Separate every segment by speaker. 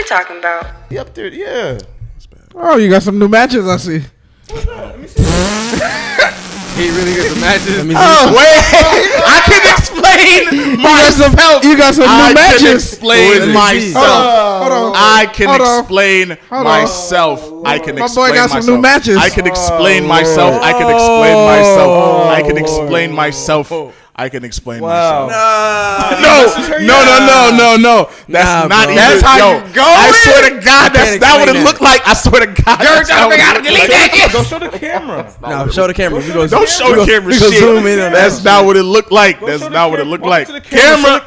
Speaker 1: talking about?
Speaker 2: He up there, yeah.
Speaker 3: Oh, you got some new matches, I see.
Speaker 2: Let me see.
Speaker 4: He really got the matches.
Speaker 2: Oh, wait. I can explain myself.
Speaker 3: You got some new matches.
Speaker 2: I can explain myself.
Speaker 3: Hold on.
Speaker 2: I can explain myself. I can explain myself.
Speaker 3: My boy got some new matches.
Speaker 2: I can explain myself. I can explain myself. I can explain myself. I can explain myself. No. That's not even.
Speaker 4: That's how you go.
Speaker 2: I swear to God, that's not what it looked like. I swear to God.
Speaker 5: Go show the camera.
Speaker 4: No, show the camera.
Speaker 2: Don't show the camera shit.
Speaker 4: Zoom in on
Speaker 2: That's not what it looked like. That's not what it looked like. Camera.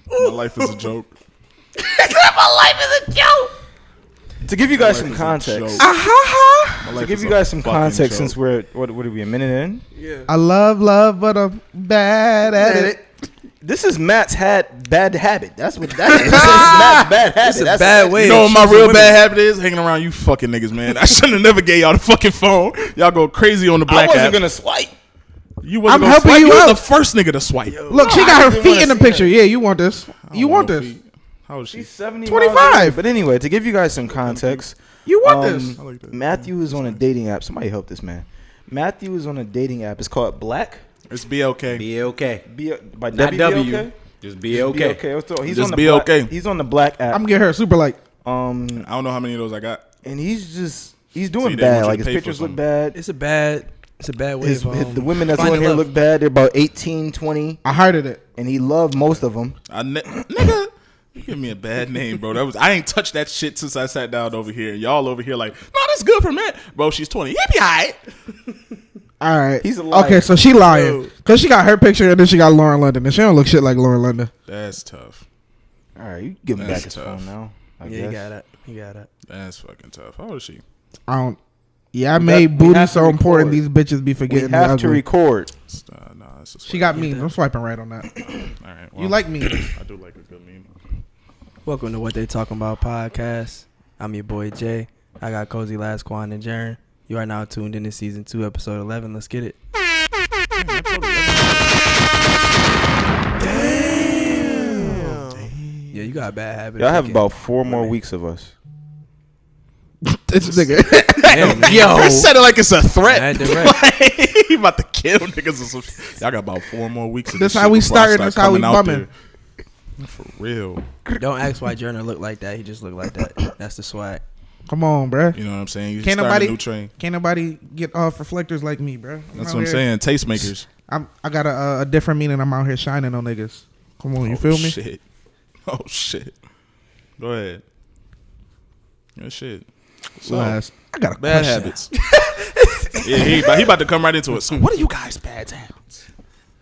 Speaker 2: My life is a joke.
Speaker 1: My life is a joke.
Speaker 5: To give you guys some context. To give you guys some context, since we're what are we, a minute in?
Speaker 3: Yeah. I love, but I'm bad at it.
Speaker 5: This is Matt's bad habit. That's what that is. This is Matt's bad habit.
Speaker 4: It's a bad way.
Speaker 2: You know what my real bad habit is? Hanging around you fucking niggas, man. I shouldn't have never gave y'all the fucking phone. Y'all go crazy on the black app.
Speaker 5: I wasn't gonna swipe.
Speaker 2: You wasn't
Speaker 3: I'm
Speaker 2: gonna
Speaker 3: helping
Speaker 2: swipe.
Speaker 3: you
Speaker 2: You
Speaker 3: out.
Speaker 2: was the first nigga to swipe.
Speaker 3: Look, she got her feet in the picture. Yeah, you want this. You want this.
Speaker 2: How old is she?
Speaker 5: She's 70.
Speaker 3: 25.
Speaker 5: But anyway, to give you guys some context,
Speaker 3: you want this.
Speaker 2: I like that.
Speaker 5: Matthew is on a dating app. Somebody help this man. Matthew is on a dating app. It's called Black.
Speaker 2: It's BLK.
Speaker 4: BLK.
Speaker 5: By
Speaker 4: Not
Speaker 5: W.
Speaker 4: W. Just BLK.
Speaker 5: He's
Speaker 2: Just
Speaker 5: on the
Speaker 2: BLK.
Speaker 5: Black. He's on the Black app.
Speaker 3: I'm getting her super like.
Speaker 2: I don't know how many of those I got.
Speaker 5: And he's doing
Speaker 2: See, they want
Speaker 5: bad.
Speaker 2: you
Speaker 5: Like
Speaker 2: to
Speaker 5: his
Speaker 2: pay for
Speaker 5: pictures look
Speaker 2: something.
Speaker 5: bad.
Speaker 4: It's a bad way.
Speaker 5: The women that's
Speaker 4: finding
Speaker 5: on here
Speaker 4: love.
Speaker 5: look bad. They're about 18, 20.
Speaker 3: I hearted it.
Speaker 5: And he loved most of them.
Speaker 2: Nigga, you give me a bad name, bro. I ain't touched that shit since I sat down over here. Y'all over here like, no, that's good for Matt. Bro, she's 20. He be all right.
Speaker 3: All right.
Speaker 5: He's a liar.
Speaker 3: Okay, so she lying. Because she got her picture and then she got Lauren London. And she don't look shit like Lauren London.
Speaker 2: That's tough.
Speaker 5: All right, you give him back
Speaker 2: That's
Speaker 5: his
Speaker 2: tough.
Speaker 5: phone now. I
Speaker 4: Yeah,
Speaker 5: guess.
Speaker 4: you got it.
Speaker 2: That's fucking tough. How old is she?
Speaker 3: I don't. Yeah, I made booty so important these bitches be
Speaker 5: We
Speaker 3: forgetting.
Speaker 5: have to record.
Speaker 2: Nah, it's a swipe.
Speaker 3: She got memes. I'm swiping right on that.
Speaker 2: All right. Well,
Speaker 3: You like memes.
Speaker 2: I do like a good meme.
Speaker 4: Welcome to What They Talking About podcast. I'm your boy Jay. I got Cozy Last Quan and Jaren. You are now tuned in to season 2, episode 11. Let's get it. Damn. Yeah, you got a bad habit.
Speaker 5: Y'all have about 4 more weeks of us.
Speaker 3: This nigga.
Speaker 2: Yo, you said it like it's a threat.
Speaker 4: I had to write.
Speaker 2: He about to kill niggas or some shit. Y'all got about 4 more weeks of
Speaker 3: This
Speaker 2: this
Speaker 3: how
Speaker 2: shit
Speaker 3: we
Speaker 2: before I
Speaker 3: started,
Speaker 2: start
Speaker 3: this how we
Speaker 2: coming out
Speaker 3: bumming.
Speaker 2: there. For real.
Speaker 4: Don't ask why Jaren look like that. He just look like that. That's the swag.
Speaker 3: Come on, bruh.
Speaker 2: You know what I'm saying? You
Speaker 3: Can't
Speaker 2: start
Speaker 3: nobody,
Speaker 2: a new train.
Speaker 3: can't nobody get off reflectors like me, bruh.
Speaker 2: That's what I'm saying. Tastemakers.
Speaker 3: I got a different meaning. I'm out here shining on niggas. Come on, you feel me?
Speaker 2: Shit. Oh, shit. Go ahead. Good shit. So,
Speaker 3: Last. I got a
Speaker 2: bad
Speaker 3: question.
Speaker 2: habits. Yeah, he about to come right into it. So, what are you guys' bad habits?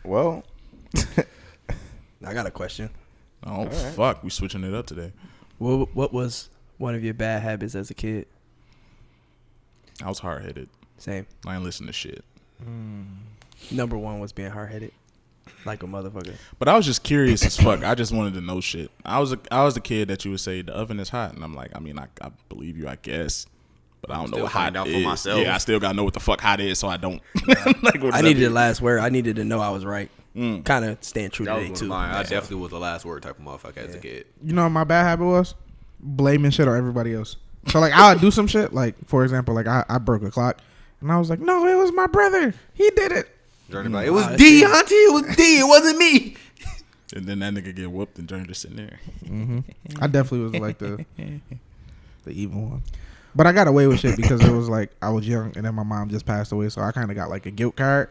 Speaker 5: Well,
Speaker 4: I got a question.
Speaker 2: Oh, fuck. We switching it up today.
Speaker 4: What was one of your bad habits as a kid?
Speaker 2: I was hard-headed.
Speaker 4: Same.
Speaker 2: I ain't listen to shit.
Speaker 4: Number 1 was being hard-headed. Like a motherfucker.
Speaker 2: But I was just curious as fuck. I just wanted to know shit. I was the kid that you would say the oven is hot, and I'm like, I mean, I believe you, I guess, but I don't know what hot
Speaker 6: out
Speaker 2: is.
Speaker 6: for myself.
Speaker 2: Yeah, I still gotta know what the fuck hot is, so I don't. Like, what does
Speaker 4: I
Speaker 2: that
Speaker 4: needed
Speaker 2: mean?
Speaker 4: the last word. I needed to know I was right. Kind of staying true
Speaker 6: That
Speaker 4: today
Speaker 6: was
Speaker 4: too.
Speaker 6: one of mine. I definitely was the last word type of motherfucker as a kid.
Speaker 3: You know what my bad habit was? Blaming shit on everybody else. So like I would do some shit. Like for example, like I broke a clock, and I was like, no, it was my brother. He did it.
Speaker 6: It was D, auntie. It was D. It wasn't me.
Speaker 2: And then that nigga get whooped, and Journey just sitting there.
Speaker 3: I definitely was like the evil one. But I got away with shit because it was like I was young, and then my mom just passed away, so I kind of got like a guilt card.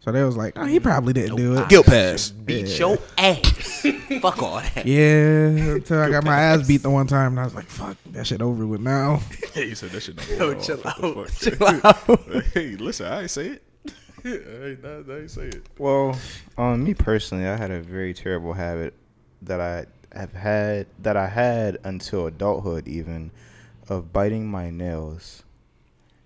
Speaker 3: So they was like, oh, he probably didn't do it.
Speaker 2: Guilt pass.
Speaker 6: Beat your ass. Fuck all that.
Speaker 3: Yeah, until I got my ass beat the one time, and I was like, fuck, that shit over with now.
Speaker 2: Yeah, you said that shit.
Speaker 4: chill out.
Speaker 2: Chill out. Hey, listen, I ain't say it. I ain't say it.
Speaker 5: well, me personally, I had a very terrible habit that I had until adulthood, even, of biting my nails.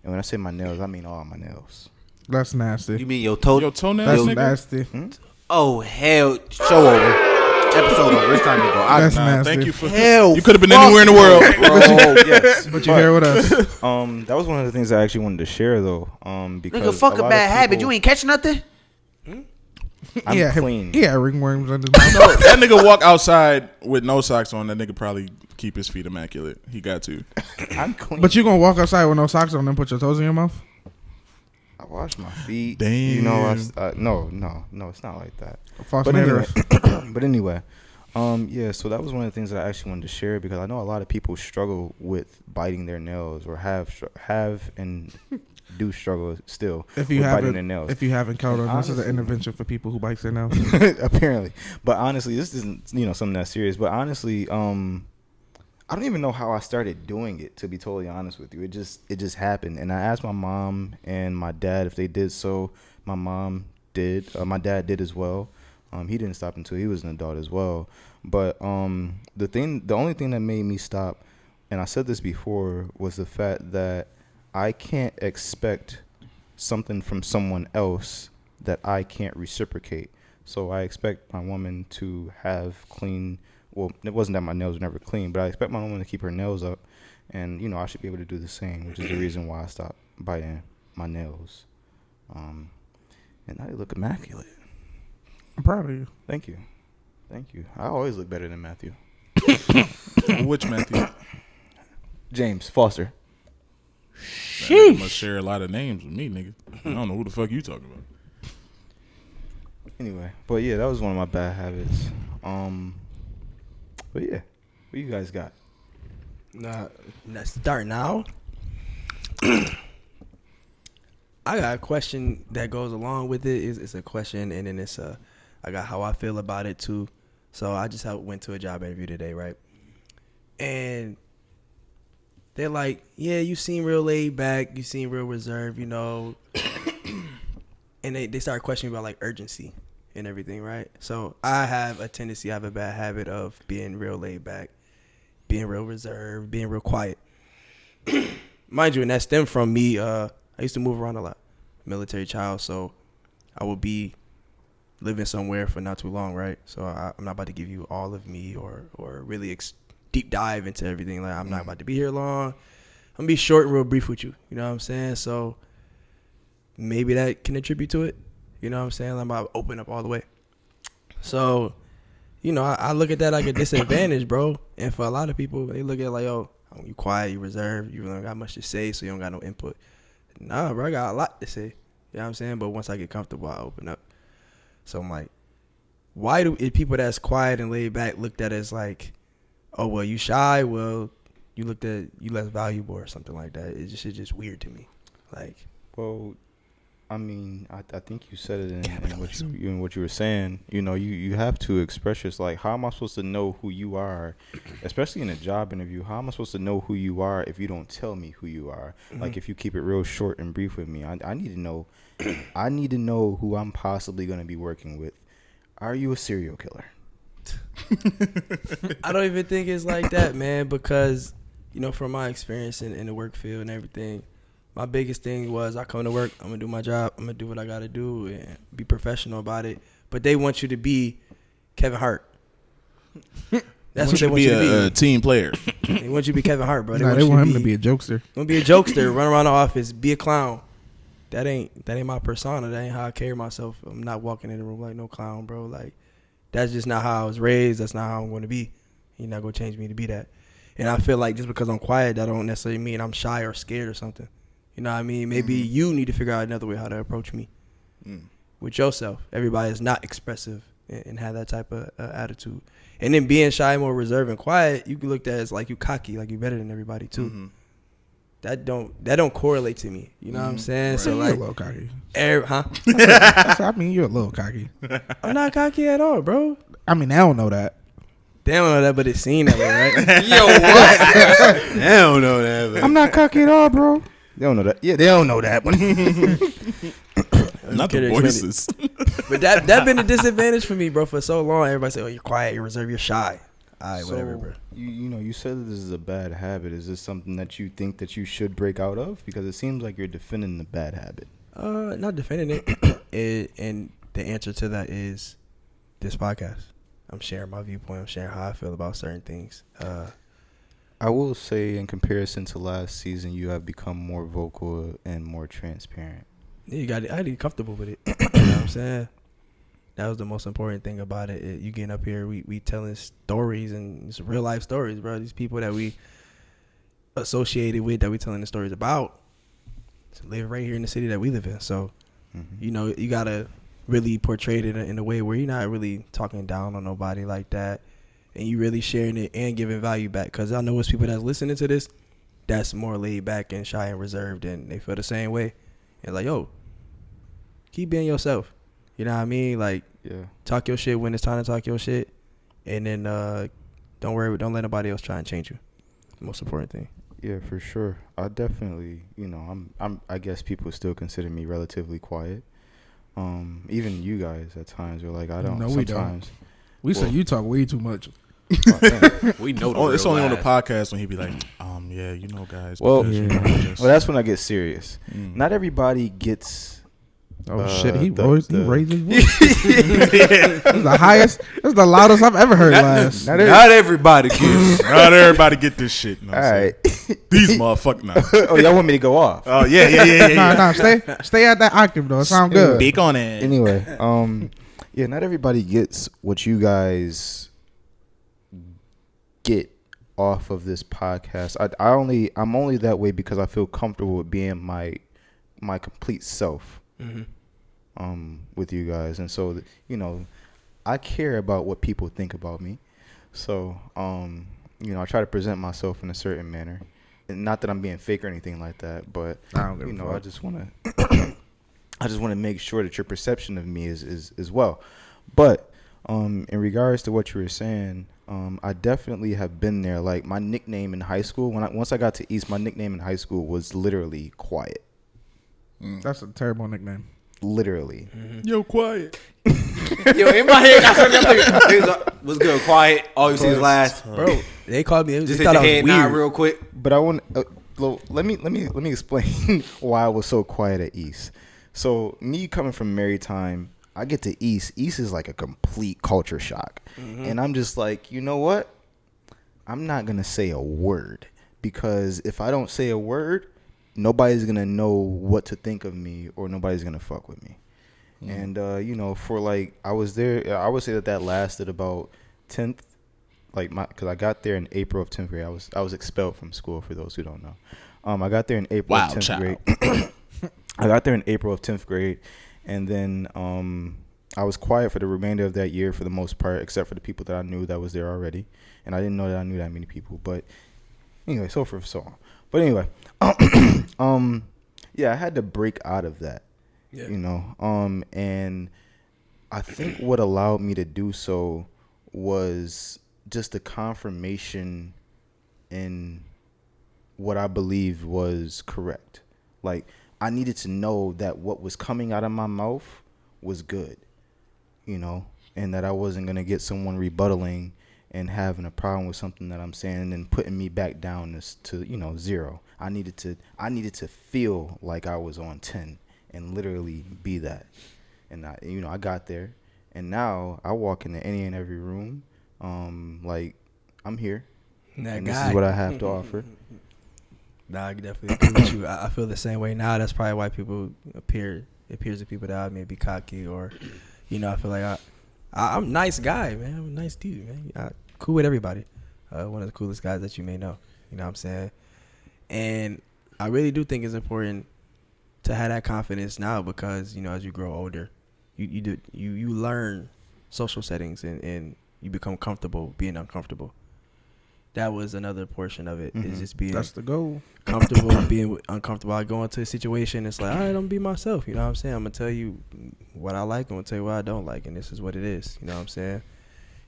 Speaker 5: And when I say my nails, I mean all my nails.
Speaker 3: That's nasty.
Speaker 6: You mean your toe?
Speaker 2: Your toenails,
Speaker 3: That's
Speaker 2: nigga?
Speaker 3: nasty.
Speaker 6: Oh hell! Show over. Episode over. It's time to go.
Speaker 3: That's
Speaker 2: Nah,
Speaker 3: nasty.
Speaker 2: thank you for.
Speaker 6: Hell.
Speaker 2: You could have been anywhere in the world.
Speaker 5: Bro, yes.
Speaker 3: But you're here with us.
Speaker 5: That was one of the things I actually wanted to share, though. Because
Speaker 6: Nigga, fuck a
Speaker 5: lot
Speaker 6: bad
Speaker 5: of
Speaker 6: habit.
Speaker 5: people-
Speaker 6: You ain't catch nothing.
Speaker 5: I'm clean.
Speaker 3: He had ringworms on his mouth.
Speaker 2: No, that nigga walk outside with no socks on. That nigga probably keep his feet immaculate. He got to.
Speaker 5: I'm clean.
Speaker 3: But you gonna walk outside with no socks on and put your toes in your mouth?
Speaker 5: I wash my feet.
Speaker 2: Damn.
Speaker 5: You know, no, it's not like that.
Speaker 3: False
Speaker 5: But anyway,
Speaker 3: narrative.
Speaker 5: but anyway, yeah. So that was one of the things that I actually wanted to share because I know a lot of people struggle with biting their nails or have and do struggle still
Speaker 3: If you
Speaker 5: with biting
Speaker 3: haven't,
Speaker 5: their nails.
Speaker 3: if you haven't caught on, this is an
Speaker 5: Honestly-
Speaker 3: intervention for people who bite their nails.
Speaker 5: Apparently, but honestly, this isn't something that's serious. But honestly, I don't even know how I started doing it. To be totally honest with you, it just happened. And I asked my mom and my dad if they did so. My mom did. My dad did as well. He didn't stop until he was an adult as well. But the only thing that made me stop, and I said this before, was the fact that I can't expect something from someone else that I can't reciprocate. So I expect my woman to have clean. Well, it wasn't that my nails were never clean, but I expect my woman to keep her nails up, and I should be able to do the same, which is the reason why I stopped biting my nails. And now they look immaculate.
Speaker 3: I'm proud of you.
Speaker 5: Thank you. I always look better than Matthew.
Speaker 2: Which Matthew?
Speaker 5: James Foster.
Speaker 2: That nigga must share a lot of names with me, nigga. I don't know who the fuck you talking about.
Speaker 5: Anyway, but yeah, that was one of my bad habits. But yeah, what you guys got?
Speaker 4: Nah, let's start now. I got a question that goes along with it. It's a question, and then I got how I feel about it too. So I just went to a job interview today, right? And they're like, "Yeah, you seem real laid back. You seem real reserved, you know." And they started questioning about like urgency and everything, right? So I have a bad habit of being real laid back, being real reserved, being real quiet. Mind you, and that stemmed from me. I used to move around a lot, military child, so I would be living somewhere for not too long, right? So I'm not about to give you all of me or really deep dive into everything. Like I'm not about to be here long. I'm gonna be short and real brief with you. You know what I'm saying? So maybe that can attribute to it. You know what I'm saying? I'm about to open up all the way. So, I look at that like a disadvantage, bro. And for a lot of people, they look at it like, oh, you quiet, you reserved, you don't got much to say, so you don't got no input. Nah, bro, I got a lot to say. You know what I'm saying? But once I get comfortable, I open up. So I'm like, why do people that's quiet and laid back looked at as like, oh, well, you shy, well, you looked at you less valuable or something like that. It's just weird to me. Like,
Speaker 5: Well, I mean, I think you said it in what you were saying. You have to express yourself. Like, how am I supposed to know who you are, especially in a job interview? How am I supposed to know who you are if you don't tell me who you are? Mm-hmm. Like, if you keep it real short and brief with me, I need to know. I need to know who I'm possibly going to be working with. Are you a serial killer?
Speaker 4: I don't even think it's like that, man, because, from my experience in the work field and everything, my biggest thing was I come to work, I'm going to do my job, I'm going to do what I got to do and be professional about it. But they want you to be Kevin Hart. That's what they want you to be.
Speaker 2: A team player.
Speaker 4: They want you to be Kevin Hart, bro.
Speaker 3: They want him to be a jokester.
Speaker 4: Want to be a jokester, run around the office, be a clown. That ain't my persona. That ain't how I carry myself. I'm not walking in the room like no clown, bro. Like, that's just not how I was raised. That's not how I'm going to be. You're not going to change me to be that. And I feel like just because I'm quiet, that don't necessarily mean I'm shy or scared or something. You know what I mean? Maybe you need to figure out another way how to approach me with yourself. Everybody is not expressive and have that type of attitude. And then being shy, more reserved and quiet, you can look at it as like you cocky, like you better than everybody too. Mm-hmm. That don't correlate to me. You know what I'm saying?
Speaker 3: Right.
Speaker 4: So
Speaker 3: You're
Speaker 4: like,
Speaker 3: a little cocky.
Speaker 4: Huh?
Speaker 3: I mean, you're a little cocky.
Speaker 4: I'm not cocky at all, bro.
Speaker 3: I mean, I don't know that.
Speaker 4: They don't know that, but it's seen that way, right?
Speaker 6: Yo, what? They don't know that. Man.
Speaker 3: I'm not cocky at all, bro.
Speaker 5: They don't know that. Yeah, they don't know that.
Speaker 2: Not the voices.
Speaker 4: But that been a disadvantage for me, bro, for so long. Everybody say, oh, you're quiet, you're reserved, you're shy. All right,
Speaker 5: So,
Speaker 4: whatever, bro.
Speaker 5: You said that this is a bad habit. Is this something that you think that you should break out of? Because it seems like you're defending the bad habit.
Speaker 4: Not defending it. And the answer to that is this podcast. I'm sharing my viewpoint. I'm sharing how I feel about certain things.
Speaker 5: I will say, in comparison to last season, you have become more vocal and more transparent.
Speaker 4: Yeah, I had to get comfortable with it. You know what I'm saying? That was the most important thing about it. You getting up here, we telling stories, and it's real life stories, bro. These people that we associated with, that we telling the stories about, live right here in the city that we live in. So, you know, you gotta really portray it in a way where you're not really talking down on nobody like that, and you really sharing it and giving value back. Because I know it's people that's listening to this that's more laid back and shy and reserved, and they feel the same way. And like, yo, keep being yourself. You know what I mean? Like, talk your shit when it's time to talk your shit, and then don't let nobody else try and change you. The most important thing.
Speaker 5: Yeah, for sure. I definitely, you know, I guess people still consider me relatively quiet. Even you guys at times are like, I don't.
Speaker 3: No,
Speaker 5: sometimes.
Speaker 3: we don't. We say you talk way too much.
Speaker 1: We know
Speaker 2: It's only on the
Speaker 1: lies.
Speaker 2: podcast when he be like, yeah, you know, guys.
Speaker 5: Well,
Speaker 2: because, you know,
Speaker 5: well, that's when I get serious. Not everybody gets.
Speaker 3: Oh shit! He
Speaker 5: the-
Speaker 3: raised
Speaker 5: the-
Speaker 3: his voice. That's the highest. That's the loudest I've ever heard. Last.
Speaker 5: Not
Speaker 1: Not everybody gets.
Speaker 2: not everybody get this shit. You know what
Speaker 5: All
Speaker 2: I'm
Speaker 5: right.
Speaker 2: saying? These motherfuckers now.
Speaker 5: Oh, y'all want me to go off?
Speaker 2: Oh yeah.
Speaker 3: Nah, stay at that octave though. It sound good.
Speaker 2: Speak on it.
Speaker 5: Anyway, yeah, not everybody gets what you guys get off of this podcast. I'm only that way because I feel comfortable with being my complete self. With you guys, and so you know, I care about what people think about me. So you know, I try to present myself in a certain manner, and not that I'm being fake or anything like that, but
Speaker 3: I don't give a
Speaker 5: you know,
Speaker 3: fuck.
Speaker 5: I just want to make sure that your perception of me is well. But in regards to what you were saying, I definitely have been there. Like my nickname in high school, once I got to East, my nickname in high school was literally Quiet.
Speaker 3: That's a terrible nickname.
Speaker 5: Literally.
Speaker 2: Yo, quiet.
Speaker 1: Yo, in my head, I heard them thinking, what's good? Quiet. All you see is last.
Speaker 4: Bro, they called me.
Speaker 1: Just
Speaker 4: They
Speaker 1: hit
Speaker 4: thought
Speaker 1: the
Speaker 4: I was
Speaker 1: head nod
Speaker 4: weird.
Speaker 1: real quick.
Speaker 5: But I want let me explain why I was so quiet at East. So me coming from Maritime, I get to East. East is like a complete culture shock, and I'm just like, you know what? I'm not gonna say a word, because if I don't say a word, nobody's gonna know what to think of me, or nobody's gonna fuck with me. And you know, for like, I was there. I would say that lasted about 10th. Like because I got there in April of 10th grade. I was expelled from school, for those who don't know. I got there in April of 10th grade. I got there in April of 10th grade, and then I was quiet for the remainder of that year for the most part, except for the people that I knew that was there already, and I didn't know that I knew that many people. But anyway, so forth, so on. But anyway, yeah, I had to break out of that, you know, and I think what allowed me to do so was just the confirmation in what I believed was correct. Like, I needed to know that what was coming out of my mouth was good, you know, and that I wasn't going to get someone rebuttaling and having a problem with something that I'm saying and then putting me back down to you know, 0. I needed to feel like I was on 10 and literally be that. And I got there, and now I walk into any and every room, like, I'm here, and this is what I have to offer.
Speaker 4: Nah, I definitely agree with you. I feel the same way now. That's probably why people appears to people that I may be cocky, or, you know, I feel like I'm a nice guy, man. I'm a nice dude, man. I cool with everybody. One of the coolest guys that you may know. You know what I'm saying? And I really do think it's important to have that confidence now, because, you know, as you grow older, you learn social settings, and you become comfortable being uncomfortable. That was another portion of it, is just being
Speaker 3: That's the goal.
Speaker 4: comfortable, being uncomfortable. I go into a situation, it's like, all right, I'm gonna be myself. You know what I'm saying? I'm gonna tell you what I like, I'm gonna tell you what I don't like, and this is what it is. You know what I'm saying?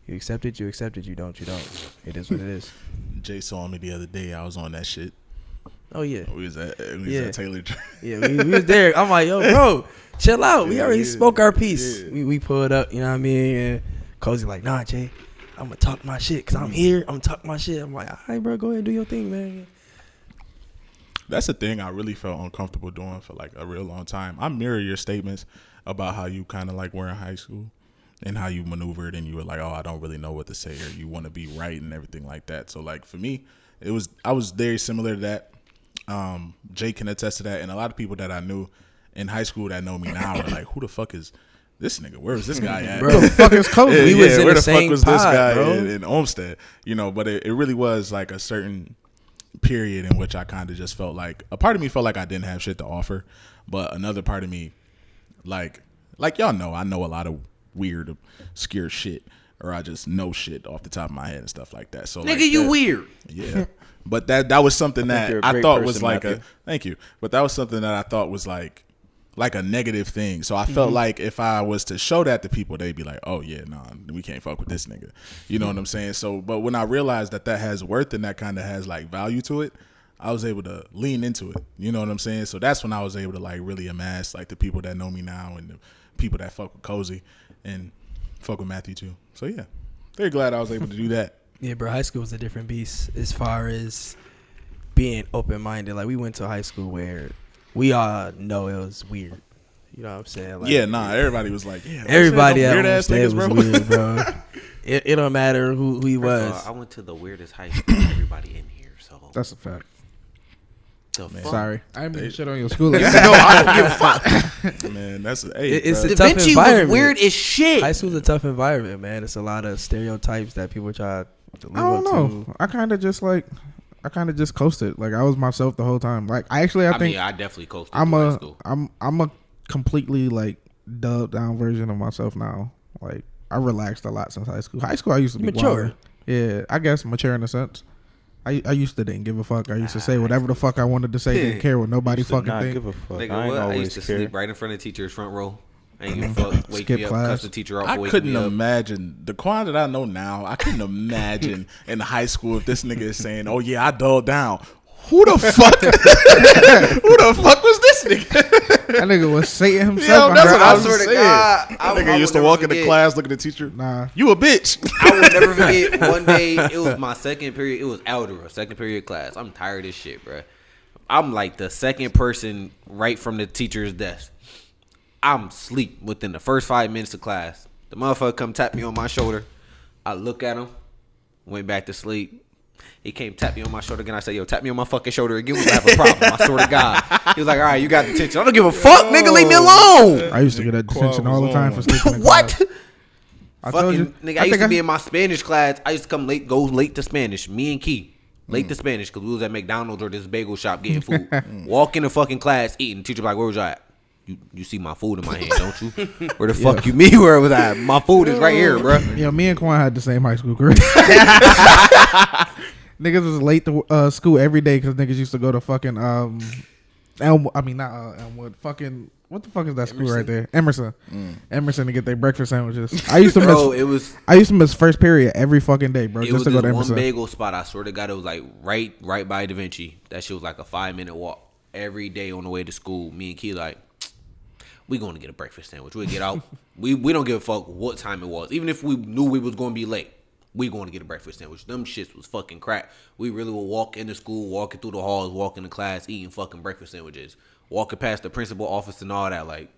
Speaker 4: You accept it, you don't. It is what it is.
Speaker 2: Jay saw me the other day. I was on that shit.
Speaker 4: Oh yeah.
Speaker 2: We was at Taylor.
Speaker 4: Yeah, we was there. I'm like, yo, bro, chill out. We already
Speaker 2: Yeah,
Speaker 4: spoke our piece.
Speaker 2: yeah.
Speaker 4: We pulled up, you know what I mean? And Cozy like, nah, Jay, I'm gonna talk my shit, because I'm here. I'm gonna talk my shit. I'm like, all right, bro, go ahead and do your thing, man.
Speaker 2: That's the thing I really felt uncomfortable doing for like a real long time. I mirror your statements about how you kind of like were in high school and how you maneuvered, and you were like, oh, I don't really know what to say, or you want to be right and everything like that. So like for me, I was very similar to that. Jay can attest to that, and a lot of people that I knew in high school that know me now are like, who the fuck is this nigga, where was this guy at?
Speaker 3: Bro, the fuck is Kobe?
Speaker 2: Yeah,
Speaker 4: We was in
Speaker 2: where
Speaker 4: the
Speaker 2: the fuck
Speaker 4: same
Speaker 2: was this
Speaker 4: pod,
Speaker 2: guy
Speaker 4: bro.
Speaker 2: in Olmsted? You know, but it really was like a certain period in which I kind of just felt like a part of me felt like I didn't have shit to offer, but another part of me, like y'all know, I know a lot of weird, obscure shit, or I just know shit off the top of my head and stuff like that. So,
Speaker 1: Nigga,
Speaker 2: like,
Speaker 1: you weird.
Speaker 2: yeah. But that was something
Speaker 5: I think you're
Speaker 2: that
Speaker 5: a
Speaker 2: I
Speaker 5: great
Speaker 2: thought was
Speaker 5: person,
Speaker 2: like
Speaker 5: Matthew.
Speaker 2: thank you. But that was something that I thought was like a negative thing. So I felt like if I was to show that to people, they'd be like, oh yeah, nah, we can't fuck with this nigga. You know what I'm saying? So, but when I realized that has worth and that kind of has like value to it, I was able to lean into it. You know what I'm saying? So that's when I was able to like really amass like the people that know me now and the people that fuck with Cozy and fuck with Matthew too. So yeah, very glad I was able to do that.
Speaker 4: Yeah, bro, high school was a different beast as far as being open-minded. Like, we went to a high school where we all know it was weird. You know what I'm saying? Like,
Speaker 2: Yeah, nah, everybody was like, yeah,
Speaker 4: everybody at
Speaker 2: weird ass
Speaker 4: Olmsted
Speaker 2: niggas,
Speaker 4: was
Speaker 2: bro.
Speaker 4: weird, bro. It don't matter who he
Speaker 1: First of
Speaker 4: was.
Speaker 1: all, I went to the weirdest high school of everybody in here, so
Speaker 3: That's a fact.
Speaker 1: the fuck?
Speaker 3: Sorry, I didn't mean to shit on your school.
Speaker 1: No, I don't give a fuck.
Speaker 2: Man, that's
Speaker 4: It's
Speaker 2: bro.
Speaker 4: a
Speaker 1: Da
Speaker 4: tough
Speaker 1: Vinci was
Speaker 4: environment.
Speaker 1: weird as shit.
Speaker 4: High school's a tough environment, man. It's a lot of stereotypes that people try to live
Speaker 3: I don't
Speaker 4: up
Speaker 3: know.
Speaker 4: to.
Speaker 3: I kind of just coasted. Like, I was myself the whole time. Like, I think
Speaker 1: mean, I definitely coasted
Speaker 3: I'm
Speaker 1: through high
Speaker 3: a
Speaker 1: school.
Speaker 3: I'm a completely like dubbed down version of myself now. Like, I relaxed a lot since high school. High school, I used to be
Speaker 4: Mature.
Speaker 3: wild. Yeah, I guess mature in a sense. I used to didn't give a fuck. I used to say whatever the fuck I wanted to say. Didn't care what nobody
Speaker 5: Used to
Speaker 3: fucking
Speaker 5: not
Speaker 3: think.
Speaker 5: give a fuck.
Speaker 1: Nigga,
Speaker 5: I ain't
Speaker 1: what? I
Speaker 5: always
Speaker 1: used to
Speaker 5: care.
Speaker 1: sleep right in front of the teacher's front row. I ain't give a fuck. Wake
Speaker 3: Skip
Speaker 1: me up,
Speaker 3: class.
Speaker 1: cuss the teacher out for
Speaker 2: I
Speaker 1: waking
Speaker 2: couldn't
Speaker 1: me up.
Speaker 2: imagine the Quan that I know now. I couldn't imagine in high school if this nigga is saying, "Oh yeah, I dulled down." Who the fuck? Who the fuck was this nigga?
Speaker 3: That nigga was Satan himself.
Speaker 2: Yo, that's
Speaker 3: bro.
Speaker 2: what I was
Speaker 1: swear to
Speaker 2: saying.
Speaker 1: God,
Speaker 2: That
Speaker 1: I
Speaker 2: nigga
Speaker 1: would
Speaker 2: used to
Speaker 1: never
Speaker 2: walk into
Speaker 1: forget.
Speaker 2: class, look at the teacher.
Speaker 3: Nah.
Speaker 2: You a bitch.
Speaker 1: I will never forget one day. It was my second period. It was algebra, second period class. I'm tired of this shit, bro. I'm like the second person right from the teacher's desk. I'm asleep within the first 5 minutes of class. The motherfucker come tap me on my shoulder. I look at him, went back to sleep. He came tap me on my shoulder again. I said, yo, tap me on my fucking shoulder again. We're going to have a problem. I swear to God. He was like, all right, you got the attention. I don't give a fuck, nigga. Leave me alone.
Speaker 3: I used to get that detention all the time for sleeping. In
Speaker 1: What?
Speaker 3: class. I told you,
Speaker 1: Fucking nigga, I used to be in my Spanish class. I used to come late, go late to Spanish. Me and Key, late to Spanish because we was at McDonald's or this bagel shop getting food. Walk in the fucking class, eating. Teacher like, where was you at? You see my food in my hand, don't you? Where the fuck you mean where it was at? My food is right here, bro.
Speaker 3: Yeah, me and Quan had the same high school career. Niggas was late to school every day because niggas used to go to fucking Elmwood. Fucking what the fuck is that school right there? Emerson. Emerson to get their breakfast sandwiches. I used to miss. I used to miss first period every fucking day, bro,
Speaker 1: It
Speaker 3: just
Speaker 1: was
Speaker 3: to go
Speaker 1: this
Speaker 3: to
Speaker 1: one
Speaker 3: Emerson.
Speaker 1: bagel spot. I swear to God, it was like right by Da Vinci. That shit was like a 5-minute walk every day on the way to school. Me and Key like, we going to get a breakfast sandwich. We'll get out. we don't give a fuck what time it was. Even if we knew we was going to be late, we going to get a breakfast sandwich. Them shits was fucking crack. We really would walk into school, walking through the halls, walking to class, eating fucking breakfast sandwiches, walking past the principal office and all that. Like,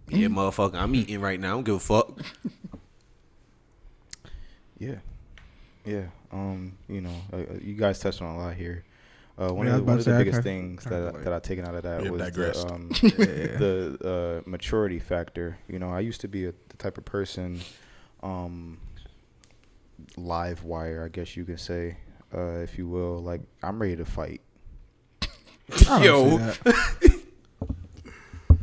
Speaker 1: yeah, motherfucker, I'm eating right now. I don't give a fuck.
Speaker 5: Yeah. You know, you guys touched on a lot here. One
Speaker 3: Yeah, I was
Speaker 5: of
Speaker 3: about
Speaker 5: the
Speaker 3: to say, I
Speaker 5: biggest
Speaker 3: kinda-
Speaker 5: things
Speaker 3: kinda
Speaker 5: that I've taken out of that
Speaker 2: We have
Speaker 5: was
Speaker 2: digressed.
Speaker 5: the maturity factor. You know, I used to be the type of person, live wire, I guess you can say, if you will. Like, I'm ready to fight.
Speaker 3: I don't see that.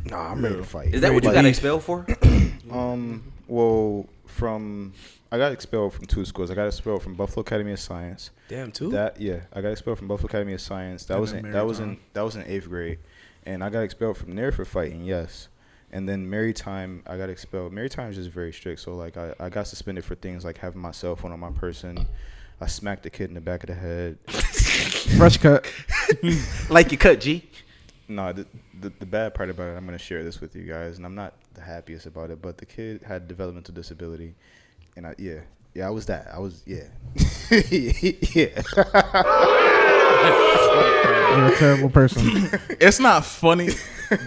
Speaker 5: Nah, I'm ready to fight.
Speaker 1: Is that what you got expelled for?
Speaker 5: Well, I got expelled from 2 schools. I got expelled from Buffalo Academy of Science.
Speaker 4: Damn, too.
Speaker 5: I got expelled from Buffalo Academy of Science. That was in 8th grade, and I got expelled from there for fighting. Yes, and then Maritime, I got expelled. Maritime is just very strict, so like I got suspended for things like having my cell phone on my person. I smacked a kid in the back of the head.
Speaker 3: Fresh cut.
Speaker 1: Like you cut, G.
Speaker 5: No, the bad part about it, I'm gonna share this with you guys, and I'm not the happiest about it, but the kid had developmental disability, and I was that. Yeah.
Speaker 3: You're a terrible person.
Speaker 2: It's not funny,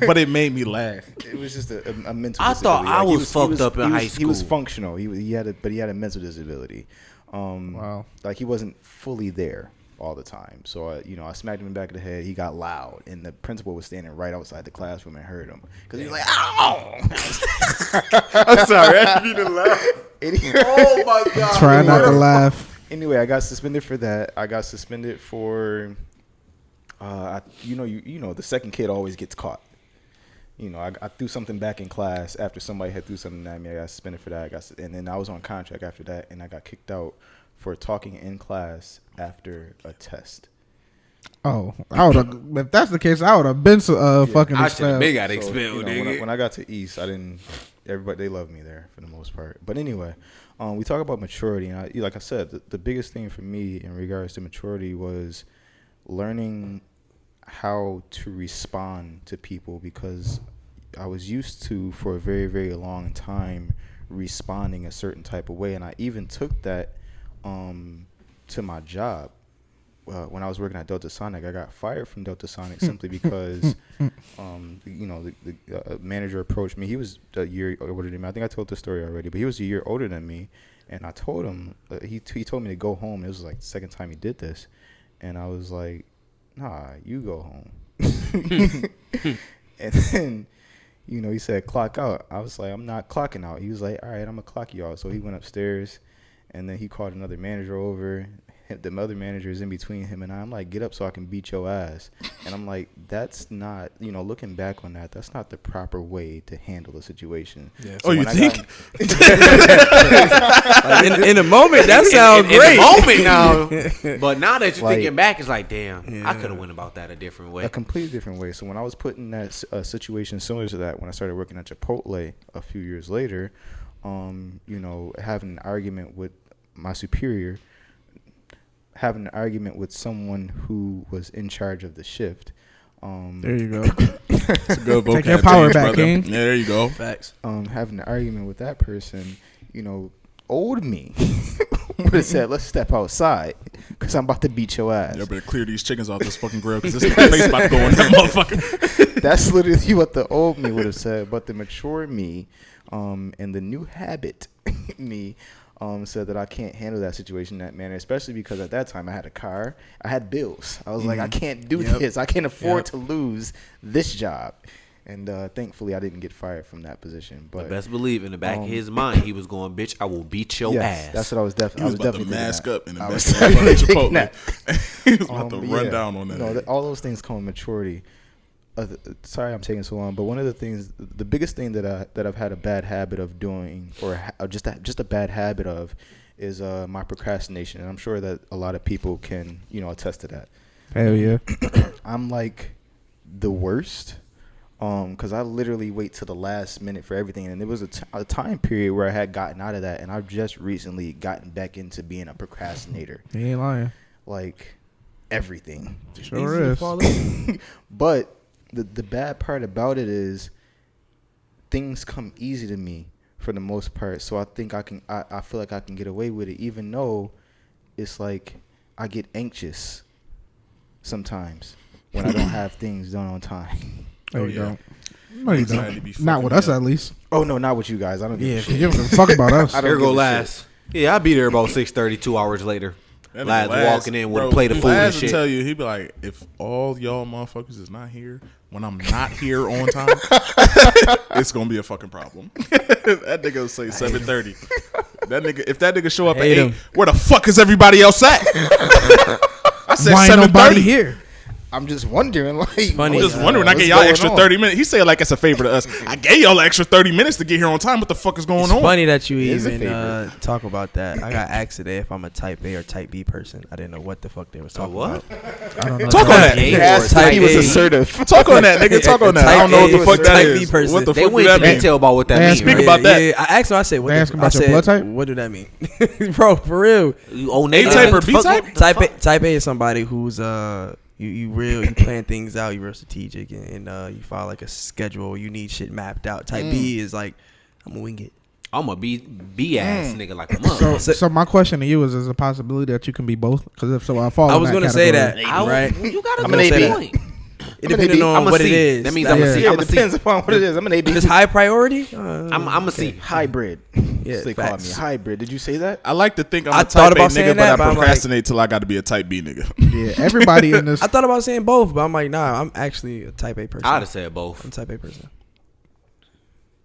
Speaker 2: but it made me laugh.
Speaker 5: It was just a mental
Speaker 1: I
Speaker 5: disability.
Speaker 1: thought I
Speaker 5: Like, he
Speaker 1: was fucked up in high
Speaker 5: He was
Speaker 1: school.
Speaker 5: functional. He had a mental disability.
Speaker 3: Wow.
Speaker 5: Like, he wasn't fully there all the time. So, I smacked him in the back of the head. He got loud, and the principal was standing right outside the classroom and heard him because he was like, "Ow!" I'm sorry, I didn't mean to laugh.
Speaker 1: Oh my god!
Speaker 3: Try not to laugh.
Speaker 5: Anyway, I got suspended for that. I got suspended for, the second kid always gets caught. I threw something back in class after somebody had threw something at me. I got suspended for that. And then I was on contract after that, and I got kicked out for talking in class after a test.
Speaker 3: Oh, I would have. If that's the case, I would have been fucking
Speaker 1: I should have
Speaker 3: expelled.
Speaker 1: been got expelled.
Speaker 5: When I got to East, I didn't. Everybody, they loved me there for the most part. But anyway, we talk about maturity, and like I said, the biggest thing for me in regards to maturity was learning how to respond to people, because I was used to, for a very, very long time, responding a certain type of way, and I even took that to my job. When I was working at Delta Sonic, I got fired from Delta Sonic simply because, the manager approached me. He was a year older than me. I think I told the story already, but he was a year older than me, and I told him, he told me to go home. It was like the second time he did this, and I was like, "Nah, you go home." And then, he said, "Clock out." I was like, "I'm not clocking out." He was like, "All right, I'm gonna clock you out." So he went upstairs, and then he called another manager over. The other manager is in between him and I. I'm like, "Get up so I can beat your ass." And I'm like, that's not, looking back on that, that's not the proper way to handle the situation.
Speaker 4: Yeah.
Speaker 2: So you think?
Speaker 4: In a moment, that sounds great.
Speaker 1: In the moment now. But now that you're thinking back, it's like, damn, I could have went about that a different way.
Speaker 5: A completely different way. So when I was put in that situation similar to that, when I started working at Chipotle a few years later, having an argument with my superior, having an argument with someone who was in charge of the shift.
Speaker 3: There you go.
Speaker 2: It's a good vocab
Speaker 3: Take your power
Speaker 2: change,
Speaker 3: back,
Speaker 2: brother.
Speaker 3: King.
Speaker 2: Yeah, there you go.
Speaker 4: Facts.
Speaker 5: Having an argument with that person, owed me. Would have said, "Let's step outside because I'm about to beat your ass."
Speaker 2: You better clear these chickens off this fucking grill because this nigga face about to go in that motherfucker.
Speaker 5: That's literally what the old me would have said. But the mature me, and the new habit me, said that I can't handle that situation in that manner, especially because at that time I had a car, I had bills. I was like, I can't do this. I can't afford to lose this job. And thankfully, I didn't get fired from that position. But
Speaker 1: best believe in the back of his mind, he was going, "Bitch, I will beat your ass."
Speaker 5: That's what I was definitely.
Speaker 2: He was about to
Speaker 5: definitely
Speaker 2: mask
Speaker 5: thinking
Speaker 2: up in the
Speaker 5: I
Speaker 2: back
Speaker 5: was
Speaker 2: of
Speaker 5: definitely thinking
Speaker 2: Chipotle. He was about to run
Speaker 5: yeah.
Speaker 2: down on that.
Speaker 5: All those things come with maturity. Sorry, I'm taking so long, but one of the things, the biggest thing that I've had a bad habit of doing, or just a bad habit of, is my procrastination, and I'm sure that a lot of people can attest to that.
Speaker 3: Hell yeah.
Speaker 5: I'm like the worst, because I literally wait till the last minute for everything, and there was a time period where I had gotten out of that, and I've just recently gotten back into being a procrastinator.
Speaker 3: You ain't lying.
Speaker 5: Like everything.
Speaker 3: Sure is.
Speaker 5: But the bad part about it is things come easy to me for the most part. So I think I feel like I can get away with it, even though it's like I get anxious sometimes when I don't have things done on time.
Speaker 3: No, you don't. No, you
Speaker 2: Anxiety be
Speaker 3: don't. Not
Speaker 2: fucking
Speaker 3: with
Speaker 2: me
Speaker 3: us,
Speaker 2: up.
Speaker 3: at least.
Speaker 5: Oh no, not with you guys. I don't give
Speaker 3: Yeah,
Speaker 5: a shit.
Speaker 3: you don't give a fuck about us.
Speaker 5: I don't
Speaker 1: Here
Speaker 5: give
Speaker 1: go
Speaker 5: a
Speaker 1: Last. Yeah, I'll be there about 6:30, 2 hours later.
Speaker 2: That nigga
Speaker 1: Lads
Speaker 2: Laz,
Speaker 1: walking in with
Speaker 2: bro,
Speaker 1: a plate of food and
Speaker 2: Laz will
Speaker 1: shit.
Speaker 2: tell you, he be like, "If all y'all motherfuckers is not here when I'm not here on time, it's gonna be a fucking problem." That nigga will say 7:30. If that nigga show up at 8, where the fuck is everybody else at? I said
Speaker 3: Why ain't
Speaker 2: 7:30
Speaker 3: nobody here?
Speaker 5: I'm just wondering, like,
Speaker 4: funny.
Speaker 2: I'm just wondering. I
Speaker 5: what's
Speaker 2: gave y'all
Speaker 5: going
Speaker 2: extra
Speaker 5: on?
Speaker 2: 30 minutes. He said like it's a favor to us. I gave y'all an extra 30 minutes to get here on time. What the fuck is going
Speaker 4: It's
Speaker 2: on?
Speaker 4: funny that you
Speaker 5: is a
Speaker 4: even
Speaker 5: favor.
Speaker 4: talk about that. I got asked today if I'm a type A or type B person. I didn't know what the fuck they was talking
Speaker 1: what?
Speaker 4: about.
Speaker 3: I don't know.
Speaker 2: Talk on that.
Speaker 5: He
Speaker 1: Or
Speaker 5: asked
Speaker 4: type
Speaker 5: if he was
Speaker 4: A.
Speaker 5: assertive.
Speaker 2: Talk on that, nigga. Talk on that. I don't know what the
Speaker 4: Type A
Speaker 2: fuck
Speaker 4: was
Speaker 2: that
Speaker 4: type
Speaker 2: is.
Speaker 4: B person.
Speaker 2: What the
Speaker 1: They
Speaker 2: fuck do
Speaker 1: went
Speaker 2: that
Speaker 1: into
Speaker 2: mean?
Speaker 1: detail about what that
Speaker 3: They
Speaker 1: means.
Speaker 3: speak
Speaker 2: about that.
Speaker 4: Yeah, I asked him. I said, "What?"
Speaker 3: They ask about your blood type?
Speaker 4: What do that mean, bro? For real.
Speaker 1: Oh,
Speaker 2: A-type or B-type?
Speaker 4: Type A is somebody who's you plan things out. You're real strategic and you follow like a schedule. You need shit mapped out. Type B is like, I'm gonna wing it.
Speaker 1: I'm a B ass nigga like a mother.
Speaker 3: So my question to you is a possibility that you can be both? Because if so, I fall.
Speaker 4: I
Speaker 3: in
Speaker 4: was
Speaker 3: that
Speaker 4: gonna say
Speaker 3: category.
Speaker 4: that, right?
Speaker 1: You got
Speaker 5: I'm
Speaker 1: a
Speaker 5: an
Speaker 1: good
Speaker 5: AB.
Speaker 1: point.
Speaker 4: It depends on
Speaker 1: I'm a
Speaker 4: what
Speaker 1: C.
Speaker 4: it is.
Speaker 1: That means
Speaker 3: I'm a
Speaker 1: I'm a
Speaker 3: C.
Speaker 1: C.
Speaker 5: Yeah,
Speaker 1: I'm
Speaker 5: it
Speaker 1: a C.
Speaker 5: depends upon what it is. I'm an AB.
Speaker 4: Just high priority.
Speaker 1: I'm a C.
Speaker 5: Hybrid.
Speaker 4: Yeah,
Speaker 5: They call me
Speaker 4: facts.
Speaker 5: hybrid. Did you say that?
Speaker 2: I like to think I'm
Speaker 4: I
Speaker 2: a
Speaker 4: thought
Speaker 2: type A
Speaker 4: about
Speaker 2: nigga,
Speaker 4: saying
Speaker 2: but
Speaker 4: that, but
Speaker 2: I
Speaker 4: I'm like-
Speaker 2: procrastinate till I got to be a type B nigga.
Speaker 3: Yeah, everybody in this.
Speaker 4: I thought about saying both, but I'm like, nah, I'm actually a type A person.
Speaker 1: I'd have said both.
Speaker 4: I'm a type A person.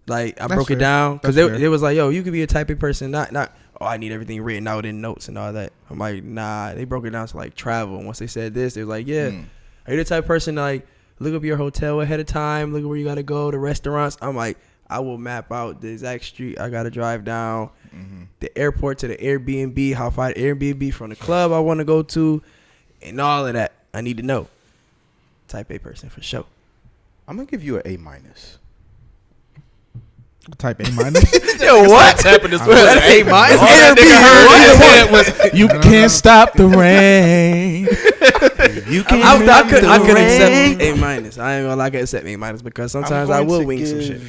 Speaker 4: Like I
Speaker 3: That's
Speaker 4: broke it
Speaker 3: fair.
Speaker 4: down because
Speaker 3: That's fair.
Speaker 4: it was like, yo, you could be a type A person, not oh, I need everything written out in notes and all that. I'm like, nah. They broke it down to like travel. And once they said this, they was like, yeah, are you the type of person to like look up your hotel ahead of time, look at where you gotta go, the restaurants? I'm like, I will map out the exact street I gotta drive down, the airport to the Airbnb, how far the Airbnb from the club I want to go to, and all of that. I need to know. Type A person for sure.
Speaker 5: I'm gonna give you an A minus.
Speaker 3: Type A minus.
Speaker 4: Yo, what?
Speaker 2: Tapping this
Speaker 4: That's A minus.
Speaker 2: All that nigga heard in his head was, "You can't stop the rain."
Speaker 5: You
Speaker 4: I could accept A minus. I ain't gonna lie, I can accept A minus because sometimes I will wing some shit.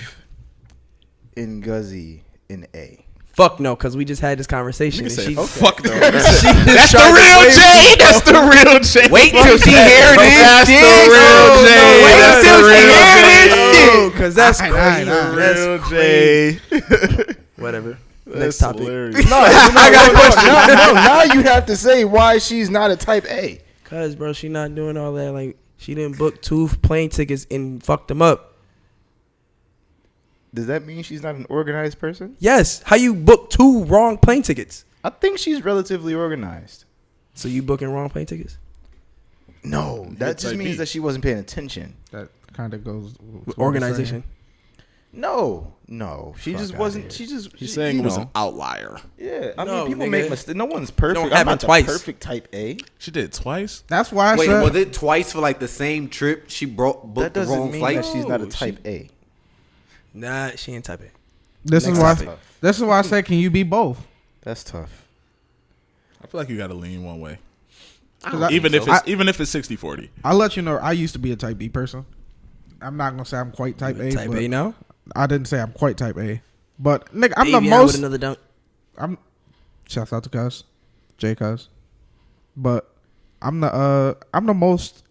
Speaker 5: In Guzzy in A.
Speaker 4: Fuck no, because we just had this conversation. And she,
Speaker 2: Fuck no.
Speaker 4: That's
Speaker 2: That's the real J. That's the real J.
Speaker 1: Wait till she hear this
Speaker 2: That's
Speaker 1: shit.
Speaker 2: the real J.
Speaker 1: Wait
Speaker 2: That's
Speaker 1: till
Speaker 2: the
Speaker 1: she
Speaker 2: real
Speaker 1: hear
Speaker 2: J.
Speaker 1: this shit.
Speaker 4: because that's
Speaker 3: Aight,
Speaker 4: crazy.
Speaker 3: aight, aight.
Speaker 4: That's
Speaker 2: Real
Speaker 4: crazy.
Speaker 2: J.
Speaker 4: Whatever.
Speaker 2: That's
Speaker 4: Next topic.
Speaker 2: hilarious.
Speaker 5: No, I got a question. No, now you have to say why she's not a type A.
Speaker 4: Cause bro, she not doing all that. Like she didn't book 2 plane tickets and fucked them up.
Speaker 5: Does that mean she's not an organized person?
Speaker 4: Yes. How you book 2 wrong plane tickets?
Speaker 5: I think she's relatively organized.
Speaker 4: So you booking wrong plane tickets?
Speaker 5: No, that just
Speaker 2: type
Speaker 5: means
Speaker 2: B.
Speaker 5: that she wasn't paying attention.
Speaker 3: That kind of goes with
Speaker 4: Organization.
Speaker 5: No, she
Speaker 4: Fuck
Speaker 5: just
Speaker 4: outta
Speaker 5: wasn't.
Speaker 4: here.
Speaker 2: He's saying
Speaker 5: you
Speaker 2: it was
Speaker 5: know.
Speaker 2: an outlier.
Speaker 5: Yeah, I
Speaker 4: No,
Speaker 5: mean, people
Speaker 4: nigga.
Speaker 5: make mistakes. No one's perfect.
Speaker 4: Don't
Speaker 5: I'm
Speaker 4: happen
Speaker 5: not the
Speaker 4: twice.
Speaker 5: perfect type A.
Speaker 2: She did it twice.
Speaker 3: That's why I
Speaker 1: Wait,
Speaker 3: said.
Speaker 1: was it twice for like the same trip? She booked
Speaker 5: That
Speaker 1: the
Speaker 5: doesn't
Speaker 1: wrong
Speaker 5: mean
Speaker 1: flight.
Speaker 5: that she's not a
Speaker 4: No,
Speaker 5: type A.
Speaker 4: Nah, she ain't type A.
Speaker 3: This is
Speaker 4: Next
Speaker 3: why.
Speaker 4: topic.
Speaker 3: This is why I said, can you be both?
Speaker 5: That's tough.
Speaker 2: I feel like you got to lean one way,
Speaker 1: I don't
Speaker 2: even
Speaker 1: think
Speaker 2: if
Speaker 1: so.
Speaker 2: it's even if it's 60-40.
Speaker 3: I'll let you know. I used to be a type B person. I'm not gonna say I'm quite type A.
Speaker 4: Type
Speaker 3: but
Speaker 4: A now.
Speaker 3: I didn't say I'm quite type A. But nigga, I'm
Speaker 4: Davion
Speaker 3: the
Speaker 4: with
Speaker 3: most.
Speaker 4: another dunk.
Speaker 3: I'm. Shouts out to Cuz, J Cuz. But I'm the most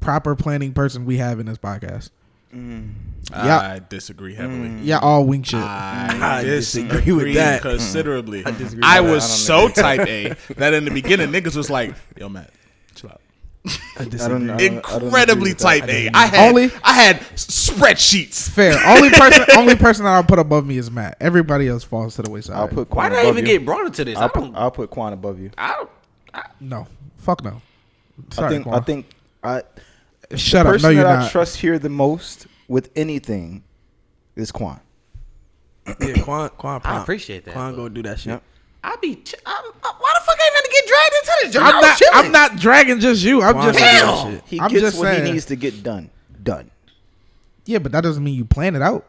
Speaker 3: proper planning person we have in this podcast. Yeah.
Speaker 2: I disagree heavily.
Speaker 3: Yeah, all wing shit.
Speaker 2: I
Speaker 4: disagree
Speaker 2: disagree
Speaker 4: with that.
Speaker 2: considerably. I,
Speaker 4: disagree with
Speaker 2: was
Speaker 5: that.
Speaker 2: so type A that in the beginning niggas was like, "Yo, Matt, chill out."
Speaker 4: I disagree.
Speaker 2: Incredibly
Speaker 5: agree with
Speaker 2: type
Speaker 5: that.
Speaker 2: A. I had spreadsheets.
Speaker 3: Fair. Only person that I'll put above me is Matt. Everybody else falls to the wayside.
Speaker 5: I'll put
Speaker 1: Why
Speaker 5: Quan
Speaker 1: did I
Speaker 5: above
Speaker 1: even
Speaker 5: you.
Speaker 1: get brought into this?
Speaker 5: I'll put Quan above you.
Speaker 1: I don't.
Speaker 3: no. Fuck no. Sorry,
Speaker 5: I
Speaker 3: Quan.
Speaker 5: think
Speaker 3: Shut
Speaker 5: the
Speaker 3: up.
Speaker 5: person
Speaker 3: No, you're
Speaker 5: that I
Speaker 3: not.
Speaker 5: trust here the most with anything is Quan.
Speaker 4: Yeah, Quan
Speaker 1: I
Speaker 4: prompt.
Speaker 1: appreciate that.
Speaker 4: Quan go do that shit.
Speaker 5: Yep.
Speaker 1: why the fuck I even get dragged into this job?
Speaker 3: I'm not dragging just you. I'm
Speaker 4: Quan
Speaker 3: just
Speaker 4: go do that
Speaker 1: Hell.
Speaker 4: shit.
Speaker 5: He
Speaker 3: I'm
Speaker 5: gets
Speaker 3: just
Speaker 5: what
Speaker 3: saying.
Speaker 5: he needs to get done.
Speaker 3: Yeah, but that doesn't mean you plan it out.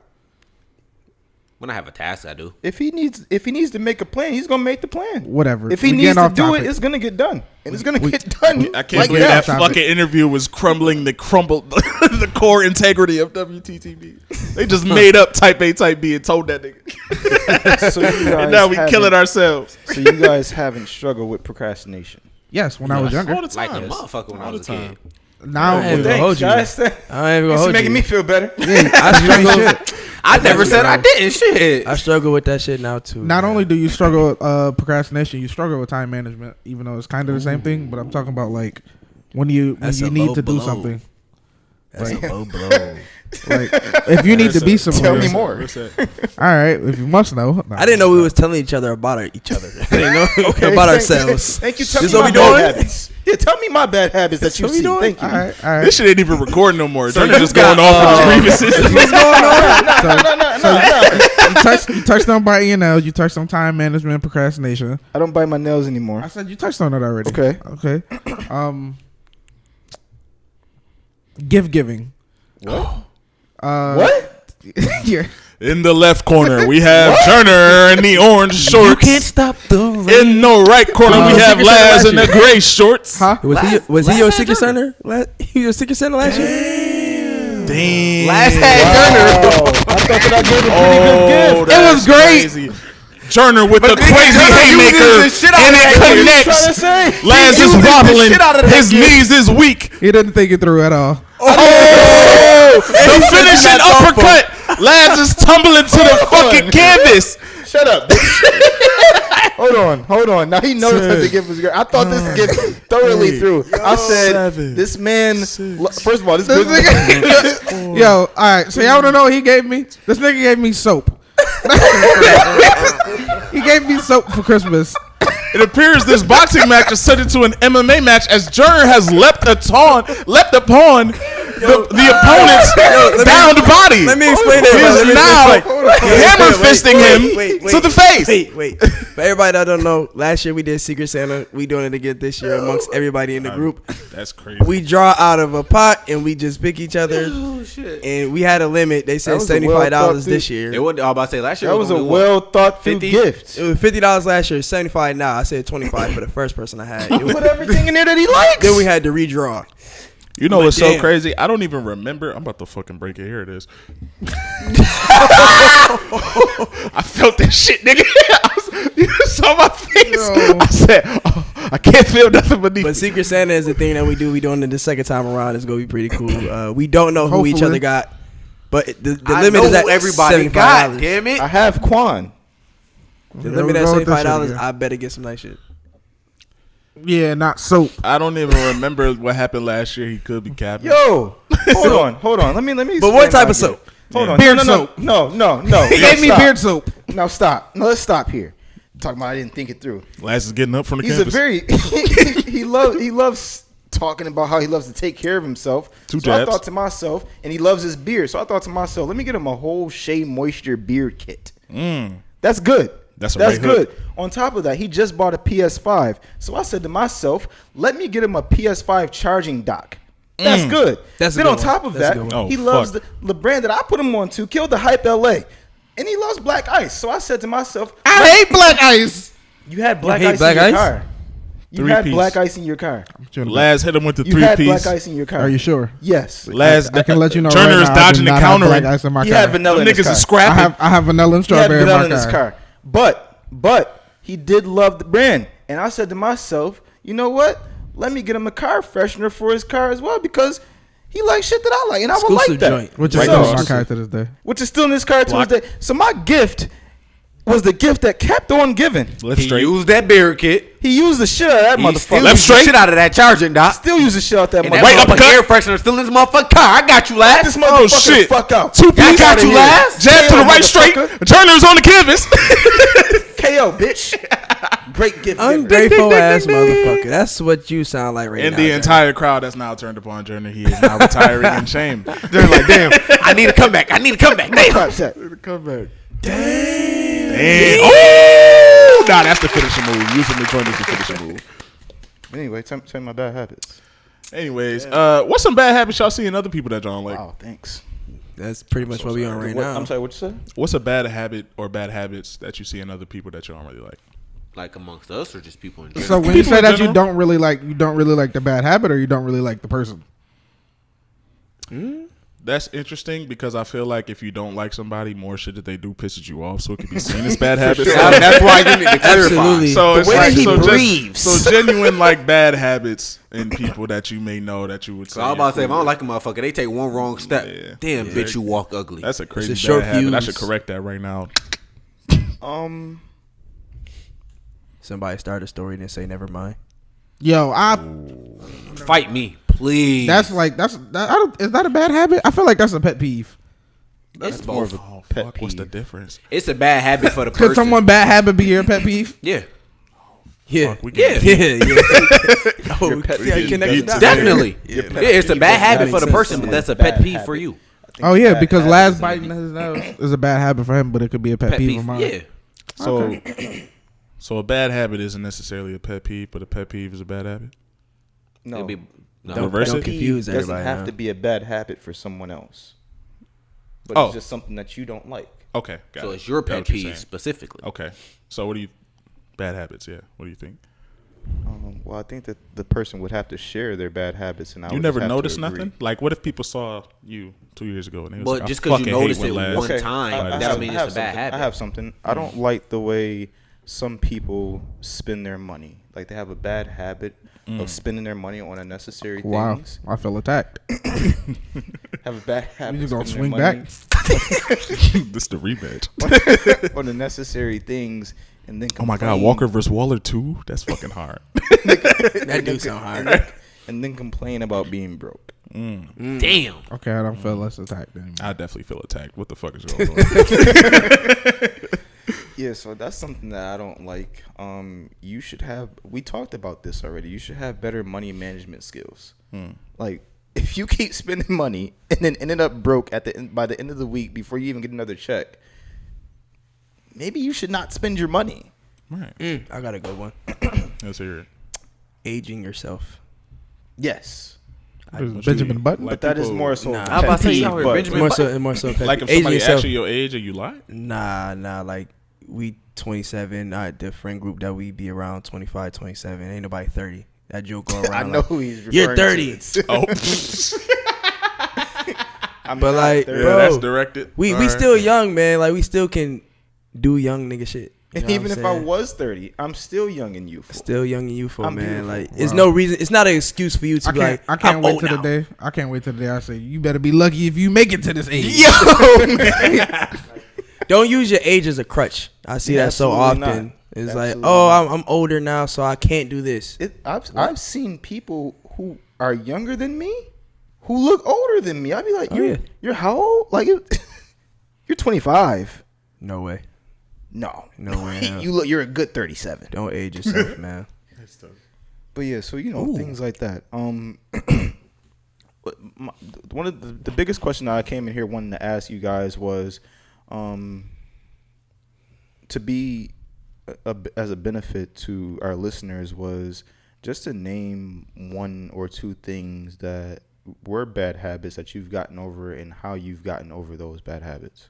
Speaker 1: When I have a task, I do.
Speaker 5: If he needs to make a plan, he's gonna make the plan.
Speaker 3: Whatever.
Speaker 5: If he
Speaker 3: We
Speaker 5: needs
Speaker 3: getting
Speaker 5: to
Speaker 3: off
Speaker 5: do
Speaker 3: topic.
Speaker 5: it, it's gonna get done, and it's gonna get done.
Speaker 2: I can't
Speaker 5: like
Speaker 2: believe that
Speaker 3: that.
Speaker 2: fucking interview was crumbling the core integrity of WTTB. They just made up type A, type B, and told that nigga.
Speaker 5: So you guys
Speaker 2: And now we killing
Speaker 5: haven't-
Speaker 2: ourselves.
Speaker 5: So you guys haven't struggled with procrastination.
Speaker 3: Yes, when I was younger.
Speaker 2: All the time.
Speaker 1: Like a motherfucker when I was a kid.
Speaker 3: Now,
Speaker 4: I ain't gonna
Speaker 5: Thanks,
Speaker 4: hold you.
Speaker 5: guys.
Speaker 4: I ain't even gonna
Speaker 5: It's
Speaker 4: hold
Speaker 5: making
Speaker 4: you.
Speaker 5: me feel better.
Speaker 3: I struggle.
Speaker 1: I never said I didn't. Shit.
Speaker 4: I struggle with that shit now too.
Speaker 3: Not
Speaker 4: man.
Speaker 3: only do you struggle with procrastination, you struggle with time management, even though it's kind of the same thing. But I'm talking about like when you
Speaker 4: That's a
Speaker 3: need
Speaker 4: low
Speaker 3: to do
Speaker 4: blow.
Speaker 3: something.
Speaker 4: That's a low blow.
Speaker 3: Like if you need to be somewhere.
Speaker 5: Tell me more.
Speaker 2: What's that?
Speaker 3: All right, if you must know. Nah.
Speaker 4: I didn't know we was telling each other about each other. I didn't know
Speaker 5: Okay,
Speaker 4: about
Speaker 5: thank-
Speaker 4: ourselves.
Speaker 5: Thank you. Tell
Speaker 4: This
Speaker 5: me
Speaker 4: what
Speaker 5: my
Speaker 4: we
Speaker 5: bad
Speaker 4: doing?
Speaker 5: habits. Yeah, tell me my bad habits that you
Speaker 4: what we
Speaker 5: see.
Speaker 4: doing?
Speaker 5: Thank you.
Speaker 3: All right, all right.
Speaker 2: This shit ain't even recording no more.
Speaker 1: So
Speaker 2: Johnny
Speaker 1: you
Speaker 2: just
Speaker 1: got,
Speaker 2: going off on grievances.
Speaker 3: You touched on biting your nails. You touched on time management, procrastination.
Speaker 5: I don't bite my nails anymore.
Speaker 3: I said you touched on it already.
Speaker 5: Okay.
Speaker 3: Okay. Giving.
Speaker 5: What?
Speaker 3: What? Yeah.
Speaker 2: In the left corner, we have Turner in the orange shorts.
Speaker 1: stop the
Speaker 2: In the right corner, we have
Speaker 4: Secret Santa
Speaker 2: Laz
Speaker 4: last
Speaker 2: in the
Speaker 4: year.
Speaker 2: gray shorts.
Speaker 3: Huh?
Speaker 4: Was he your secret center? He was secret center last year.
Speaker 2: Damn.
Speaker 1: Last had Turner.
Speaker 5: Oh, I thought that I gave a pretty good gift.
Speaker 2: It
Speaker 3: was great.
Speaker 2: Crazy. Turner with the
Speaker 1: nigga,
Speaker 2: crazy
Speaker 1: Turner
Speaker 2: haymaker,
Speaker 1: uses the shit out
Speaker 2: and
Speaker 1: of
Speaker 2: it
Speaker 1: that
Speaker 5: What are you trying to
Speaker 2: connects.
Speaker 5: say?
Speaker 2: Laz is
Speaker 1: uses the
Speaker 2: wobbling.
Speaker 1: shit out of that
Speaker 2: His
Speaker 1: gift.
Speaker 2: knees is weak.
Speaker 3: He didn't think it through at all.
Speaker 2: The finishing uppercut. Laz is tumbling to the fucking canvas.
Speaker 5: Shut up, bitch. Hold on. Now he knows what the gift was. I thought this gift thoroughly through. I said, this man. First of all, this
Speaker 3: nigga. Yo, all right. So y'all want to know what he gave me? This nigga gave me soap. He gave me soap for Christmas.
Speaker 2: It appears this boxing match is set into an MMA match as Jern has leapt upon the opponent's downed body.
Speaker 4: Let me explain
Speaker 2: He
Speaker 4: that.
Speaker 2: is now hammer fisting him to the face.
Speaker 4: Wait. For everybody that don't know, last year we did Secret Santa. We doing it again this year amongst everybody in the group.
Speaker 2: That's crazy.
Speaker 4: We draw out of a pot and we just pick each other. Oh shit! And we had a limit. They said $75 this year.
Speaker 1: It was, I was about to say last year.
Speaker 5: That was a well thought through gift.
Speaker 4: It was $50 last year. $75 now. I said $25 for the first person I had.
Speaker 5: Put everything in there that he likes.
Speaker 4: Then we had to redraw.
Speaker 2: You know what's so crazy? I don't even remember. I'm about to fucking break it. Here it is. I felt that shit, nigga. You saw my face. Yo. I said, I can't feel nothing beneath.
Speaker 4: But Secret Santa is the thing that we do. We doing it the second time around. It's gonna be pretty cool. We don't know who each other got, but the limit is at everybody got. $75.
Speaker 1: Damn it!
Speaker 5: I have Quan.
Speaker 4: The limit at $75. I better get some nice shit.
Speaker 3: Yeah, not soap.
Speaker 2: I don't even remember what happened last year. He could be capping.
Speaker 5: Yo, hold on. Let me.
Speaker 4: But what type of soap?
Speaker 5: Hold on.
Speaker 3: Beard soap.
Speaker 5: No.
Speaker 3: He gave me beard soap.
Speaker 5: Now stop. No, let's stop here. Talking about I didn't think it through.
Speaker 2: Last is getting up from the
Speaker 5: He's
Speaker 2: campus.
Speaker 5: he loves talking about how he loves to take care of himself. I thought to myself, and he loves his beard. So I thought to myself, let me get him a whole Shea Moisture beard kit. That's good. That's good. On top of that, he just bought a PS5. So I said to myself, let me get him a PS5 charging dock. That's good. Then on top of that, he loves the brand that I put him on to, Killed the Hype LA. And he loves Black Ice. So I said to myself,
Speaker 3: I hate Black Ice.
Speaker 5: You had Black Ice in your car. You had Black Ice in your car.
Speaker 2: Laz hit him with the 3-piece.
Speaker 5: You had Black Ice in your car.
Speaker 3: Are you sure?
Speaker 5: Yes.
Speaker 2: Laz,
Speaker 3: I can let you know.
Speaker 2: Turner is dodging the counter.
Speaker 3: Black Ice in my
Speaker 5: He
Speaker 3: car.
Speaker 5: had vanilla in his car.
Speaker 2: Niggas is scrapping.
Speaker 3: I have vanilla and strawberry in my car.
Speaker 5: But he did love the brand. And I said to myself, you know what? Let me get him a car freshener for his car as well, because he likes shit that I like, and I would like that.
Speaker 4: Joint.
Speaker 3: Which is still in my car to this day.
Speaker 5: Which is still in his car to this day. So my gift was the gift that kept on giving.
Speaker 2: Left straight.
Speaker 1: He used that beard kit.
Speaker 5: He used the shit out of that motherfucker.
Speaker 1: Left straight. Shit out of that charging dock.
Speaker 5: Still use the shit out that
Speaker 1: And
Speaker 5: motherfucker.
Speaker 1: that motherfucking air freshener still in this motherfucking car. I got you, last.
Speaker 5: This motherfucker the fuck out.
Speaker 2: 2-piece.
Speaker 1: I got you, last.
Speaker 2: Jab to the right straight. Turner's on the canvas.
Speaker 5: KO, bitch. Great gift.
Speaker 4: Ungrateful ass motherfucker. That's what you sound like right now.
Speaker 2: And the entire crowd that's now turned upon Turner. He is now retiring in shame.
Speaker 1: They're like, damn, I need a comeback. Damn.
Speaker 2: Comeback. Damn. Oh! Nah, that's the finishing move. Usually Turner's the finishing move.
Speaker 5: Anyway, tell me my bad habits.
Speaker 2: Anyways, what's some bad habits y'all see in other people that y'all don't like?
Speaker 5: Wow, thanks.
Speaker 4: That's pretty much what we on right now.
Speaker 5: I'm sorry, what you said?
Speaker 2: What's a bad habit or bad habits that you see in other people that you don't really like?
Speaker 1: Like amongst us or just people in general?
Speaker 3: So when you say that you don't really like the bad habit, or you don't really like the person?
Speaker 2: That's interesting because I feel like if you don't like somebody, more shit that they do pisses you off, so it can be seen as bad habits.
Speaker 1: That's why you need to clarify.
Speaker 4: Absolutely.
Speaker 2: So
Speaker 5: The
Speaker 2: it's
Speaker 5: way
Speaker 2: like
Speaker 5: that he breathes.
Speaker 2: so genuine like bad habits in people that you may know that you would say.
Speaker 1: So I was about to say, if I don't like a motherfucker, they take one wrong step.
Speaker 2: Yeah.
Speaker 1: Damn, bitch, you walk ugly.
Speaker 2: That's a crazy
Speaker 4: It's a short
Speaker 2: bad habit. I
Speaker 4: fuse.
Speaker 2: should correct that right now.
Speaker 4: Somebody start a story and then say never mind.
Speaker 3: Yo,
Speaker 1: Fight me, please.
Speaker 3: that's like is that a bad habit? I feel like that's a pet peeve.
Speaker 1: It's
Speaker 5: more
Speaker 1: both.
Speaker 5: of a
Speaker 2: Oh
Speaker 5: pet
Speaker 2: fuck! What's the
Speaker 5: peeve.
Speaker 2: difference?
Speaker 1: It's a bad habit for the person.
Speaker 3: Could someone bad habit be your pet peeve?
Speaker 1: Yeah.
Speaker 4: Yeah.
Speaker 2: Fuck, we
Speaker 1: Yeah.
Speaker 2: can-
Speaker 4: Oh,
Speaker 5: pet
Speaker 4: yeah,
Speaker 5: peeve.
Speaker 4: connect the dots.
Speaker 1: Definitely.
Speaker 5: Your
Speaker 1: Yeah,
Speaker 5: pet
Speaker 1: it's a
Speaker 5: peeve
Speaker 1: bad
Speaker 5: is
Speaker 1: habit
Speaker 5: not
Speaker 1: for the
Speaker 5: sense
Speaker 1: person, but
Speaker 5: and
Speaker 1: that's a
Speaker 5: bad
Speaker 1: pet peeve
Speaker 5: habit.
Speaker 1: for you.
Speaker 5: I think
Speaker 3: Oh yeah,
Speaker 5: bad
Speaker 3: because
Speaker 5: habits
Speaker 3: Laz
Speaker 5: is
Speaker 3: biting his nose is a bad habit for him, but it could be a pet peeve of mine.
Speaker 1: Yeah.
Speaker 2: So, so a bad habit isn't necessarily a pet peeve, but a pet peeve is a bad habit.
Speaker 5: No,
Speaker 1: It'd be, no.
Speaker 4: Don't
Speaker 2: Reverse it?
Speaker 4: confuse
Speaker 5: doesn't
Speaker 4: everybody.
Speaker 5: have
Speaker 4: now.
Speaker 5: to be a bad habit for someone else, but
Speaker 2: Oh.
Speaker 5: it's just something that you don't like.
Speaker 2: Okay, got
Speaker 1: So
Speaker 2: it.
Speaker 1: it's your
Speaker 2: Got
Speaker 1: pet
Speaker 2: what you're
Speaker 1: peeve
Speaker 2: saying.
Speaker 1: specifically.
Speaker 2: Okay, so what do you? Bad habits, yeah. What do you think?
Speaker 5: Well, I think that the person would have to share their bad habits, and I
Speaker 2: You
Speaker 5: would
Speaker 2: never
Speaker 5: have to
Speaker 2: noticed
Speaker 5: agree.
Speaker 2: nothing? Like, what if people saw you 2 years ago and they was
Speaker 1: But
Speaker 2: like,
Speaker 1: just
Speaker 2: I
Speaker 1: because you
Speaker 2: fucking hate
Speaker 1: noticed
Speaker 2: when
Speaker 1: it
Speaker 2: Laz-
Speaker 1: one time,
Speaker 5: I
Speaker 1: that
Speaker 5: have-
Speaker 1: don't mean
Speaker 5: I
Speaker 1: it's
Speaker 5: have
Speaker 1: a bad
Speaker 5: something.
Speaker 1: habit.
Speaker 5: I have something. I don't like the way some people spend their money. Like they have a bad habit of spending their money on unnecessary
Speaker 3: Wow,
Speaker 5: things.
Speaker 3: I feel attacked.
Speaker 5: Have a bad habit.
Speaker 3: You just
Speaker 5: of
Speaker 3: gonna
Speaker 5: spending
Speaker 3: swing
Speaker 5: their
Speaker 3: back?
Speaker 2: This the rematch.
Speaker 5: money on unnecessary things, and then
Speaker 2: Oh my God,
Speaker 5: complain-
Speaker 2: Walker versus Waller 2? That's fucking hard.
Speaker 4: That dude sound hard.
Speaker 5: and then complain about being broke.
Speaker 1: Damn.
Speaker 3: Okay, I don't feel less attacked anymore.
Speaker 2: I definitely feel attacked. What the fuck is going on?
Speaker 5: Yeah, so that's something that I don't like. You should have. We talked about this already. You should have better money management skills. Like, if you keep spending money and then ended up broke by the end of the week before you even get another check, maybe you should not spend your money.
Speaker 2: Right.
Speaker 4: I got a good one.
Speaker 2: Let's hear it.
Speaker 4: Aging yourself.
Speaker 5: Yes,
Speaker 3: Benjamin Button.
Speaker 5: but that is more so.
Speaker 4: Nah.
Speaker 1: I was about to say,
Speaker 5: pet
Speaker 1: y'all
Speaker 5: peeve,
Speaker 1: heard
Speaker 5: but-
Speaker 1: Benjamin
Speaker 4: More so.
Speaker 2: Like if
Speaker 4: aging
Speaker 2: somebody
Speaker 4: yourself.
Speaker 2: asks you your age and you lie?
Speaker 4: Nah. Like we 27. The friend group that we be around 25, 27. Ain't nobody 30. That joke go around.
Speaker 5: I know
Speaker 4: like,
Speaker 5: who he's referring
Speaker 4: You're 30.
Speaker 5: to.
Speaker 2: Oh.
Speaker 5: I'm
Speaker 4: But
Speaker 5: not
Speaker 4: like,
Speaker 5: 30.
Speaker 2: Yeah,
Speaker 4: bro,
Speaker 2: that's directed.
Speaker 4: we
Speaker 2: All right.
Speaker 4: still young, man. Like we still can do young nigga shit. You
Speaker 5: And
Speaker 4: know
Speaker 5: even
Speaker 4: what
Speaker 5: if
Speaker 4: I'm
Speaker 5: I
Speaker 4: saying?
Speaker 5: was 30, I'm still young and youthful.
Speaker 4: Still young and youthful,
Speaker 5: I'm
Speaker 4: man.
Speaker 5: beautiful.
Speaker 4: Like, it's no reason. It's not an excuse for you to
Speaker 3: I
Speaker 4: be
Speaker 3: can't.
Speaker 4: like,
Speaker 3: I can't
Speaker 4: I'm
Speaker 3: wait
Speaker 4: old
Speaker 3: till the
Speaker 4: now.
Speaker 3: day. I can't wait till the day I say you better be lucky if you make it to this age.
Speaker 4: Don't use your age as a crutch. I see
Speaker 5: Yeah,
Speaker 4: that so
Speaker 5: absolutely
Speaker 4: often.
Speaker 5: not.
Speaker 4: It's
Speaker 5: Absolutely
Speaker 4: like, oh,
Speaker 5: not.
Speaker 4: I'm older now, so I can't do this.
Speaker 5: I've seen people who are younger than me who look older than me. I'd be like,
Speaker 4: Oh, yeah.
Speaker 5: you're how old? Like you're 25.
Speaker 4: No way.
Speaker 5: No,
Speaker 4: No way. no.
Speaker 5: you're a good 37.
Speaker 4: Don't age yourself, man.
Speaker 5: But yeah, so things like that. But one of the biggest question I came in here wanting to ask you guys was, to be as a benefit to our listeners, was just to name one or two things that were bad habits that you've gotten over and how you've gotten over those bad habits.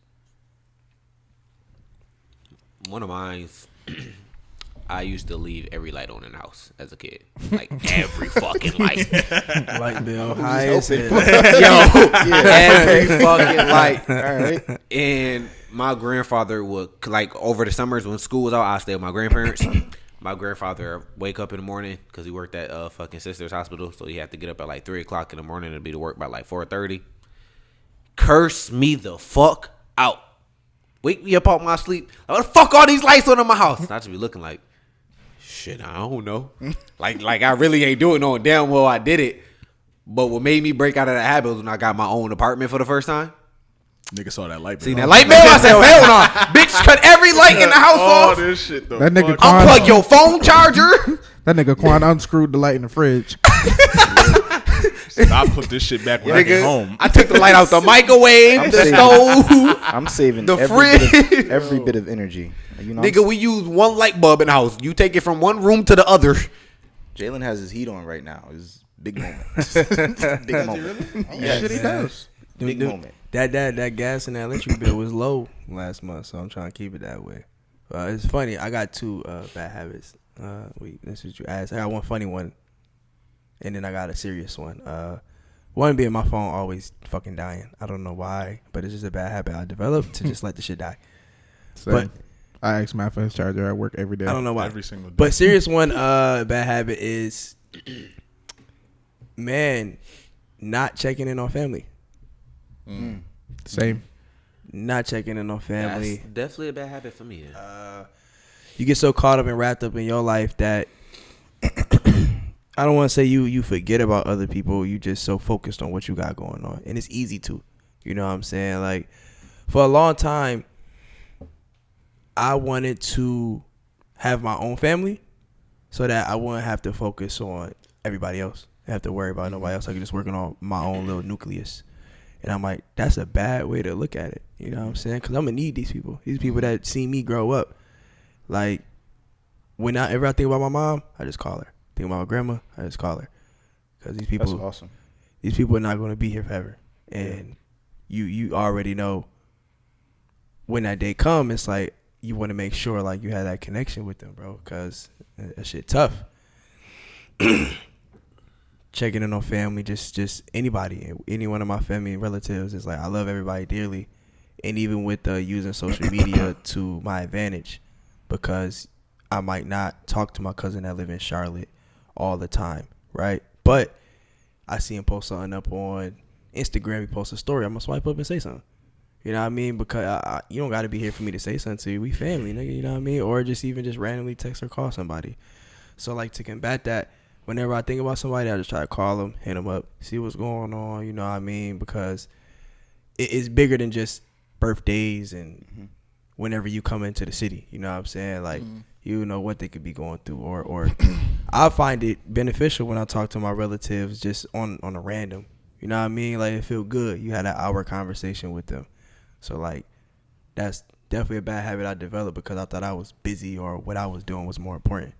Speaker 1: One of mine's, I used to leave every light on in the house as a kid. Like, every fucking light.
Speaker 4: Light bill high as hell.
Speaker 1: Every fucking light.
Speaker 5: All right.
Speaker 1: And my grandfather would, like, over the summers when school was out, I stayed with my grandparents. My grandfather wake up in the morning because he worked at fucking Sisters Hospital, so he had to get up at like 3 o'clock in the morning to be to work by like 4:30. Curse me the fuck out. Wake me up out my sleep. Like, what the fuck all these lights on in my house? I just be looking like, shit, I don't know. like I really ain't doing no damn well I did it. But what made me break out of that habit was when I got my own apartment for the first time.
Speaker 2: Nigga saw that light bill.
Speaker 1: See that light bill? I said, oh, hell no. Bitch, cut every light in the house
Speaker 2: all
Speaker 1: off.
Speaker 2: this shit though.
Speaker 3: That nigga
Speaker 2: Fuck.
Speaker 3: Quan-
Speaker 1: Unplug your phone charger.
Speaker 3: That nigga Quan unscrewed the light in the fridge.
Speaker 2: I put this shit back when I get home.
Speaker 1: I took the light out the microwave, the stove.
Speaker 5: I'm saving
Speaker 1: The
Speaker 5: every bit of energy. You know,
Speaker 1: Nigga, we use one light bulb in the house. You take it from one room to the other.
Speaker 5: Jalen has his heat on right now. It's big moment. Big moment. Yes.
Speaker 3: Shit, he does.
Speaker 5: Big moment.
Speaker 4: That gas and that electric bill was low last month, so I'm trying to keep it that way. It's funny. I got two bad habits. This is what you asked. I got one funny one, and then I got a serious one. One being my phone always fucking dying. I don't know why, but it's just a bad habit I developed to just let the shit die.
Speaker 3: Same.
Speaker 4: But
Speaker 3: I ask Matt for his charger at work every day.
Speaker 4: I don't know why.
Speaker 2: Every single day.
Speaker 4: But serious one, bad habit is, man, not checking in on family.
Speaker 3: Same.
Speaker 4: Not checking in on family.
Speaker 1: That's definitely a bad habit for me.
Speaker 4: You get so caught up and wrapped up in your life that I don't want to say you forget about other people. You just so focused on what you got going on, and it's easy to, you know what I'm saying? Like, for a long time, I wanted to have my own family so that I wouldn't have to focus on everybody else. I have to worry about nobody else. I could just work on my own little nucleus. And I'm like, that's a bad way to look at it. You know what I'm saying? Because I'm going to need these people. These people that see me grow up. Like, whenever I think about my mom, I just call her. Think about my grandma, I just call her. Because these people,
Speaker 5: That's awesome.
Speaker 4: these people are not going to be here forever. And you already know when that day come, it's like you want to make sure like you have that connection with them, bro. Because that shit tough. Checking in on family, just anybody, any one of my family and relatives. It's like I love everybody dearly, and even with using social media to my advantage, because I might not talk to my cousin that live in Charlotte all the time, right? But I see him post something up on Instagram. He posts a story. I'm gonna swipe up and say something. You know what I mean? Because you don't got to be here for me to say something to you. We family, nigga. You know what I mean? Or just randomly text or call somebody. So like to combat that, whenever I think about somebody, I just try to call them, hit them up, see what's going on. You know what I mean? Because it's bigger than just birthdays and whenever you come into the city. You know what I'm saying? Like you know what they could be going through. Or I find it beneficial when I talk to my relatives just on a random. You know what I mean? Like it feel good. You had an hour conversation with them. So, like, that's definitely a bad habit I developed because I thought I was busy or what I was doing was more important.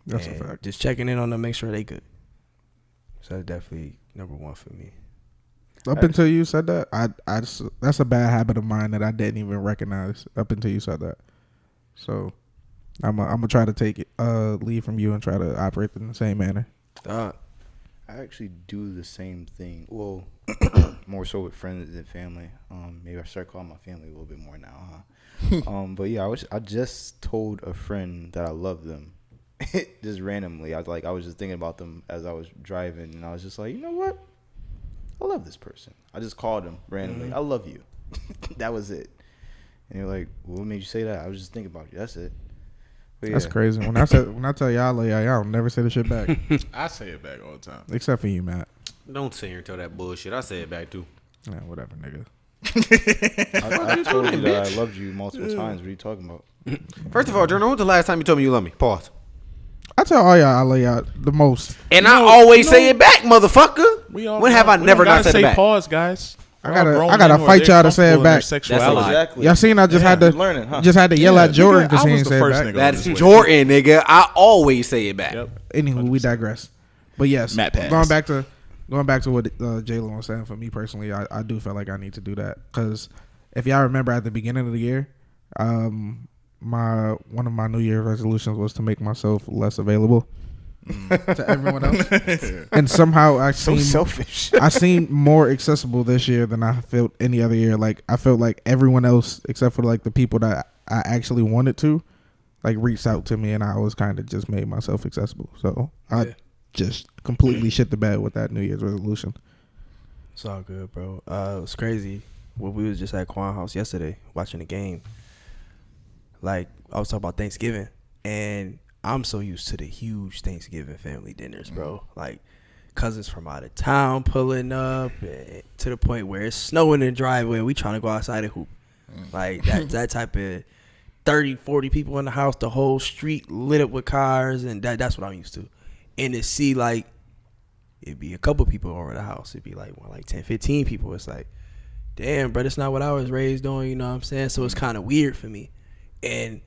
Speaker 3: That's a fact.
Speaker 4: Just checking in on them, make sure they good. So, that's definitely number one for me.
Speaker 3: Up until you said that, I just, that's a bad habit of mine that I didn't even recognize up until you said that. So, I'm gonna try to take it, lead from you and try to operate in the same manner.
Speaker 5: I actually do the same thing. Well, more so with friends than family. Maybe I start calling my family a little bit more now, huh? But yeah, I just told a friend that I love them, just randomly. I was just thinking about them as I was driving, and I was just like, you know what? I love this person. I just called them randomly. I love you. That was it. And you're like, well, what made you say that? I was just thinking about you. That's it. But
Speaker 3: That's
Speaker 5: yeah.
Speaker 3: crazy. When I tell y'all, I love y'all never say the shit back,
Speaker 2: I say it back all the time.
Speaker 3: except for you, Matt.
Speaker 1: Don't sit here and tell that bullshit. I say it back too.
Speaker 3: Yeah, whatever, nigga.
Speaker 5: I told you that I loved you multiple times. What are you talking about?
Speaker 1: First of all, Jordan, when's the last time you told me you love me? Pause.
Speaker 3: I tell all y'all I love y'all the most.
Speaker 1: And I always say it back, motherfucker. When have I never not said it back?
Speaker 2: Pause, guys.
Speaker 3: I gotta fight y'all to say it back.
Speaker 1: That's a lie.
Speaker 5: Exactly.
Speaker 3: Y'all seen I just had to
Speaker 5: learning, huh?
Speaker 3: yell at Jordan because
Speaker 2: I
Speaker 3: he
Speaker 2: was
Speaker 3: ain't
Speaker 2: the
Speaker 3: say it
Speaker 2: first
Speaker 3: back.
Speaker 2: nigga.
Speaker 1: That's
Speaker 2: This way.
Speaker 1: Jordan, nigga. I always say it back.
Speaker 2: Yep.
Speaker 3: Anywho, we digress. But yes,
Speaker 2: Matt pass.
Speaker 3: going back to what Jalen was saying. For me personally, I do feel like I need to do that because if y'all remember at the beginning of the year, one of my New Year's resolutions was to make myself less available to everyone else, and somehow I
Speaker 5: So
Speaker 3: seem
Speaker 5: selfish.
Speaker 3: I seem more accessible this year than I felt any other year. Like I felt like everyone else, except for like the people that I actually wanted to, like reached out to me, and I was kind of just made myself accessible. So I just completely shit the bed with that New Year's resolution.
Speaker 4: It's all good, bro. It was crazy. Well, we was just at Quan House yesterday watching the game. Like, I was talking about Thanksgiving, and I'm so used to the huge Thanksgiving family dinners, bro. Like, cousins from out of town pulling up to the point where it's snowing in the driveway and we trying to go outside and hoop. Like, that type of 30, 40 people in the house, the whole street lit up with cars, and that's what I'm used to. And to see, like, it'd be a couple people over the house. It'd be like, 10, 15 people. It's like, damn, bro, that's not what I was raised on, you know what I'm saying? So it's kind of weird for me. And,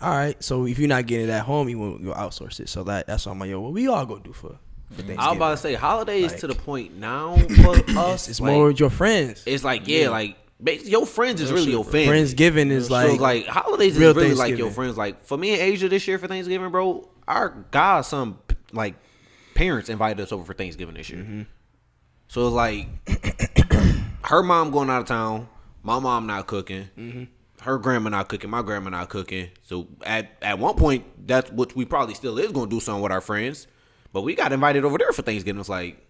Speaker 4: all right, so if you're not getting it at home, you'll outsource it. So that's why I'm like, yo, what we all go do for Thanksgiving?
Speaker 1: I was about to say, holidays
Speaker 4: Like,
Speaker 1: to the point now for us.
Speaker 4: It's
Speaker 1: like,
Speaker 4: more with your friends.
Speaker 1: It's like, like, basically, your friends is really your family.
Speaker 4: Friendsgiving is
Speaker 1: So,
Speaker 4: like
Speaker 1: holidays is
Speaker 4: real
Speaker 1: really like your
Speaker 4: Thanksgiving.
Speaker 1: friends. Like, for me and Asia this year for Thanksgiving, bro, our godson, like, parents invited us over for Thanksgiving this year. So, it's like, her mom going out of town, my mom not cooking, her grandma not cooking, my grandma not cooking. So, at one point, that's what we probably still is going to do something with our friends. But we got invited over there for Thanksgiving. It's like,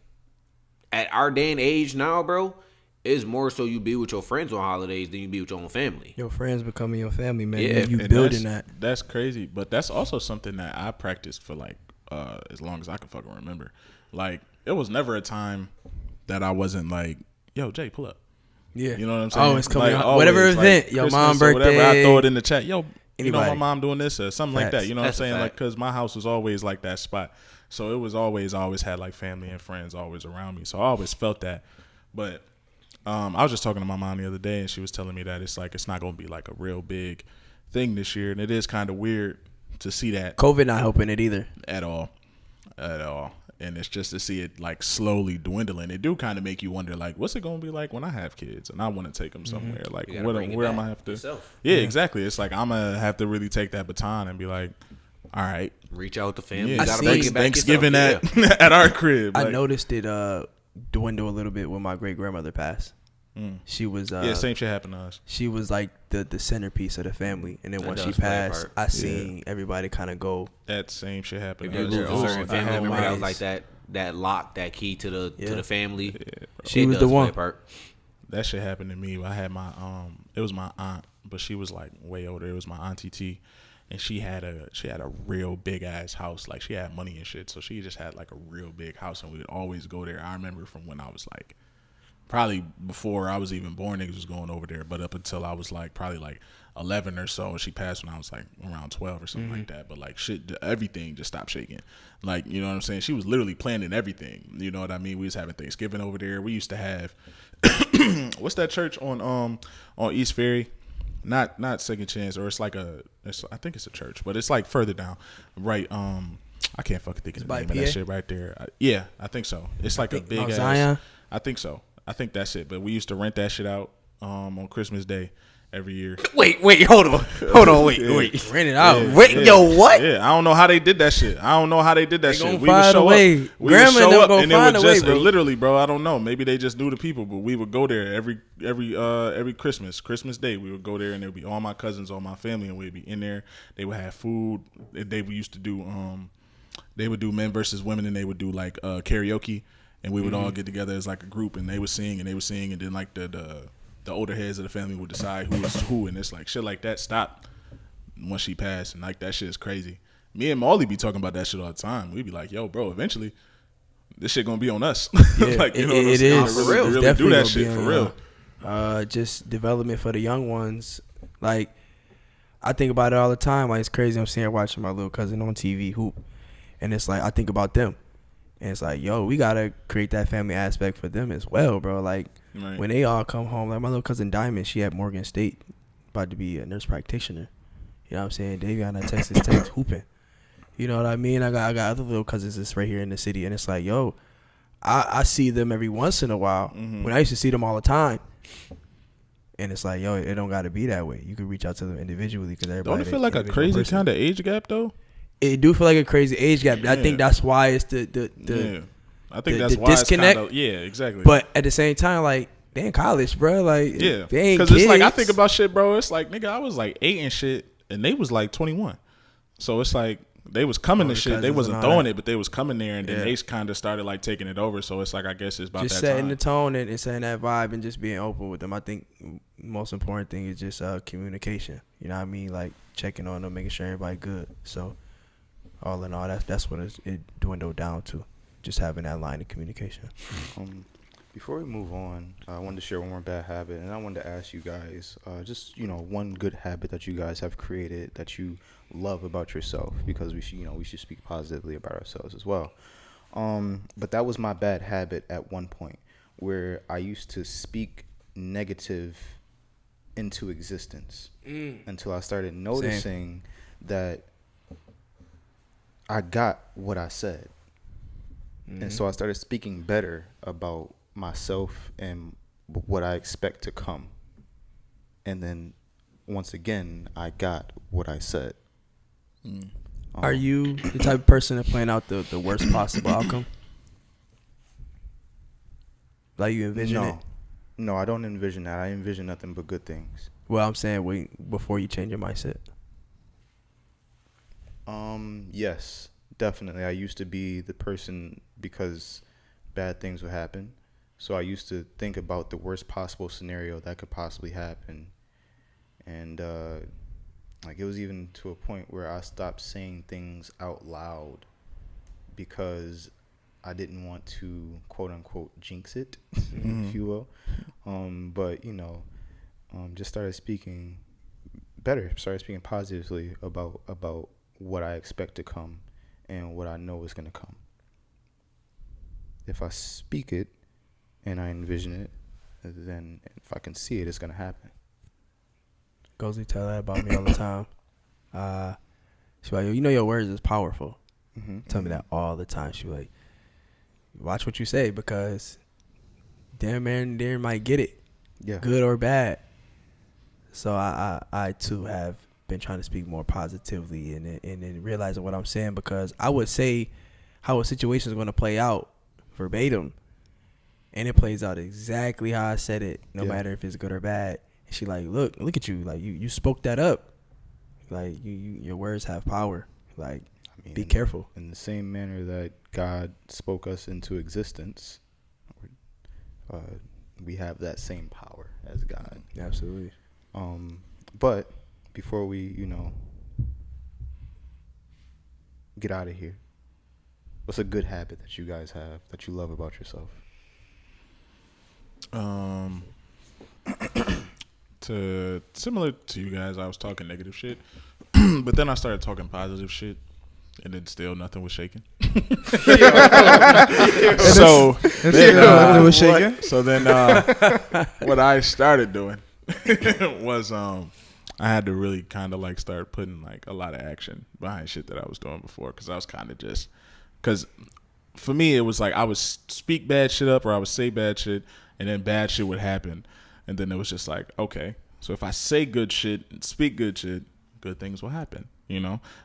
Speaker 1: at our day and age now, bro, it's more so you be with your friends on holidays than you be with your own family.
Speaker 4: Your friends becoming your family, man.
Speaker 1: Yeah,
Speaker 4: You
Speaker 2: And
Speaker 4: building that.
Speaker 2: That's crazy. But that's also something that I practiced for like as long as I can fucking remember. Like, it was never a time that I wasn't like, yo, Jay, pull up.
Speaker 4: Yeah.
Speaker 2: You know what I'm saying?
Speaker 4: Oh, it's coming
Speaker 2: Like,
Speaker 4: out. Whatever
Speaker 2: always,
Speaker 4: event,
Speaker 2: like
Speaker 4: your
Speaker 2: Christmas
Speaker 4: mom
Speaker 2: or whatever, I
Speaker 4: birthday.
Speaker 2: throw it in the chat. Yo, you know my
Speaker 4: Anybody.
Speaker 2: mom doing this or something like
Speaker 4: Facts.
Speaker 2: that. You know what I'm
Speaker 1: That's a
Speaker 2: saying? Like,
Speaker 1: fact.
Speaker 2: because my house was always like that spot. So it was always, I always had like family and friends always around me. So I always felt that. But I was just talking to my mom the other day, and she was telling me that it's like it's not going to be like a real big thing this year, and it is kind of weird to see that
Speaker 4: COVID not helping it either.
Speaker 2: at all. And it's just to see it like slowly dwindling. It do kind of make you wonder, like, what's it going to be like when I have kids and I want to take them somewhere? Like,
Speaker 1: You gotta bring it
Speaker 2: where am
Speaker 1: back
Speaker 2: I have to?
Speaker 1: yourself.
Speaker 2: Yeah, exactly. It's like I'm gonna have to really take that baton and be like, all right,
Speaker 1: Reach out to family.
Speaker 2: yeah,
Speaker 1: You gotta
Speaker 4: seen
Speaker 1: bring it back
Speaker 2: Thanksgiving
Speaker 1: yourself.
Speaker 2: at our crib.
Speaker 4: I
Speaker 2: Like,
Speaker 4: noticed it dwindle a little bit when my great grandmother passed. She was
Speaker 2: same shit happened to us.
Speaker 4: She was like the centerpiece of the family, and then
Speaker 1: That
Speaker 4: once she
Speaker 1: does play a
Speaker 4: passed,
Speaker 1: part.
Speaker 4: I seen everybody kind of go.
Speaker 2: That same shit happened
Speaker 1: If
Speaker 2: to
Speaker 1: you
Speaker 2: us.
Speaker 1: lose a certain family member that was
Speaker 4: Nice.
Speaker 1: like that lock, that key to the family.
Speaker 4: She
Speaker 1: it
Speaker 4: was
Speaker 1: does
Speaker 4: the
Speaker 1: play a
Speaker 4: one.
Speaker 1: part.
Speaker 2: That shit happened to me. I had my it was my aunt, but she was like way older. It was my auntie T, and she had a real big ass house. Like she had money and shit, so she just had like a real big house, and we would always go there. I remember from when I was like, probably before I was even born, niggas was going over there. But up until I was like probably like 11 or so, she passed when I was like around 12 or something like that. But like shit, everything just stopped shaking. Like, you know what I'm saying? She was literally planning everything. You know what I mean? We was having Thanksgiving over there. We used to have what's that church on East Ferry? Not Second Chance, or I think it's a church, but it's like further down, right? I can't fucking think of the name of that shit right there. Yeah, I think so. It's like a big ass.
Speaker 4: Zion?
Speaker 2: I think so. I think that's it. But we used to rent that shit out on Christmas Day every year.
Speaker 1: Wait, hold on, wait.
Speaker 4: Rent it out.
Speaker 1: Yo, what?
Speaker 2: Yeah, I don't know how they did that shit.
Speaker 4: They
Speaker 2: shit.
Speaker 4: gonna
Speaker 2: We would
Speaker 4: find a
Speaker 2: show
Speaker 4: way.
Speaker 2: up. We would
Speaker 4: Grandma and
Speaker 2: show
Speaker 4: them
Speaker 2: up,
Speaker 4: gonna
Speaker 2: and it
Speaker 4: find
Speaker 2: would
Speaker 4: a way,
Speaker 2: just
Speaker 4: bro.
Speaker 2: literally, bro. I don't know. Maybe they just knew the people, but we would go there every Christmas Day. We would go there, and there would be all my cousins, all my family, and we'd be in there. They would have food. They used to do they would do men versus women, and they would do like karaoke, and we would all get together as like a group, and they would sing, and then like the older heads of the family would decide who was who, and it's like shit like that stopped once she passed, and like that shit is crazy. Me and Molly be talking about that shit all the time. We be like, yo, bro, eventually this shit gonna be on us.
Speaker 4: Yeah,
Speaker 2: like, you know
Speaker 4: it
Speaker 2: what I'm
Speaker 4: is.
Speaker 2: saying?
Speaker 4: It's
Speaker 2: Really do
Speaker 4: definitely
Speaker 2: that
Speaker 4: gonna
Speaker 2: shit
Speaker 4: be
Speaker 2: for
Speaker 4: on
Speaker 2: real.
Speaker 4: y'all. Just development for the young ones. Like, I think about it all the time. Like, it's crazy. I'm sitting here watching my little cousin on TV hoop, and it's like I think about them, and it's like, yo, we gotta create that family aspect for them as well, bro. Like,
Speaker 2: Right.
Speaker 4: when they all come home, like my little cousin Diamond, she at Morgan State, about to be a nurse practitioner. You know what I'm saying? Davion at Texas Tech hooping. You know what I mean? I got other little cousins that's right here in the city, and it's like, yo, I see them every once in a while. When I used to see them all the time. And it's like, yo, it don't got to be that way. You can reach out to them individually because everybody.
Speaker 2: Don't it feel like a crazy kind of age gap though?
Speaker 4: It do feel like a crazy age gap. I think that's why it's the
Speaker 2: Yeah. I think
Speaker 4: the
Speaker 2: that's why
Speaker 4: disconnect.
Speaker 2: it's kind of, yeah, exactly.
Speaker 4: But at the same time, like, they in college, bro. Like,
Speaker 2: yeah,
Speaker 4: they ain't
Speaker 2: because
Speaker 4: kids.
Speaker 2: it's like I think about shit, bro. It's like, nigga, I was like 8 and shit, and they was like 21. So it's like they was coming to shit. They wasn't throwing it, but they was coming there, and then they kind of started like taking it over. So it's like, I guess it's about
Speaker 4: just
Speaker 2: that
Speaker 4: setting
Speaker 2: time.
Speaker 4: the tone and setting that vibe and just being open with them. I think most important thing is just communication. You know what I mean? Like checking on them, making sure everybody good. So all in all, that's what it dwindled down to. Just having that line of communication.
Speaker 5: Before we move on, I wanted to share one more bad habit, and I wanted to ask you guys, just one good habit that you guys have created that you love about yourself, because we should speak positively about ourselves as well. But that was my bad habit at one point, where I used to speak negative into existence until I started noticing that I got what I said. And so I started speaking better about myself and what I expect to come. And then once again, I got what I said.
Speaker 4: Are you the type of person to plan out the worst possible outcome? Like you envision it?
Speaker 5: No, I don't envision that. I envision nothing but good things.
Speaker 4: Well, I'm saying before you change your mindset.
Speaker 5: Yes, definitely. I used to be the person because bad things would happen. So I used to think about the worst possible scenario that could possibly happen. And like it was even to a point where I stopped saying things out loud because I didn't want to quote unquote jinx it, if you will. But just started speaking better, started speaking positively about what I expect to come and what I know is going to come. If I speak it and I envision it, then if I can see it, it's going to happen.
Speaker 4: Gozy tell that about me all the time. She's like, your words is powerful. Tell me that all the time. She's like, watch what you say because damn man there might get it. Yeah. Good or bad. So I too have been trying to speak more positively and then realizing what I'm saying, because I would say how a situation is going to play out verbatim, and it plays out exactly how I said it, no
Speaker 5: Yeah.
Speaker 4: matter if it's good or bad. And she like, look at you, like you spoke that up, like your words have power. Like, be careful.
Speaker 5: In the same manner that God spoke us into existence, we have that same power as God.
Speaker 4: Absolutely.
Speaker 5: But before we, get out of here, what's a good habit that you guys have that you love about yourself?
Speaker 2: Similar to you guys, I was talking negative shit, but then I started talking positive shit, and then still nothing was shaking. So
Speaker 3: it was shaking.
Speaker 2: So then, what I started doing was I had to really kind of like start putting like a lot of action behind shit that I was doing before, because I was kind of just because for me it was like I would speak bad shit up or I would say bad shit, and then bad shit would happen, and then it was just like, okay, so if I say good shit and speak good shit, good things will happen,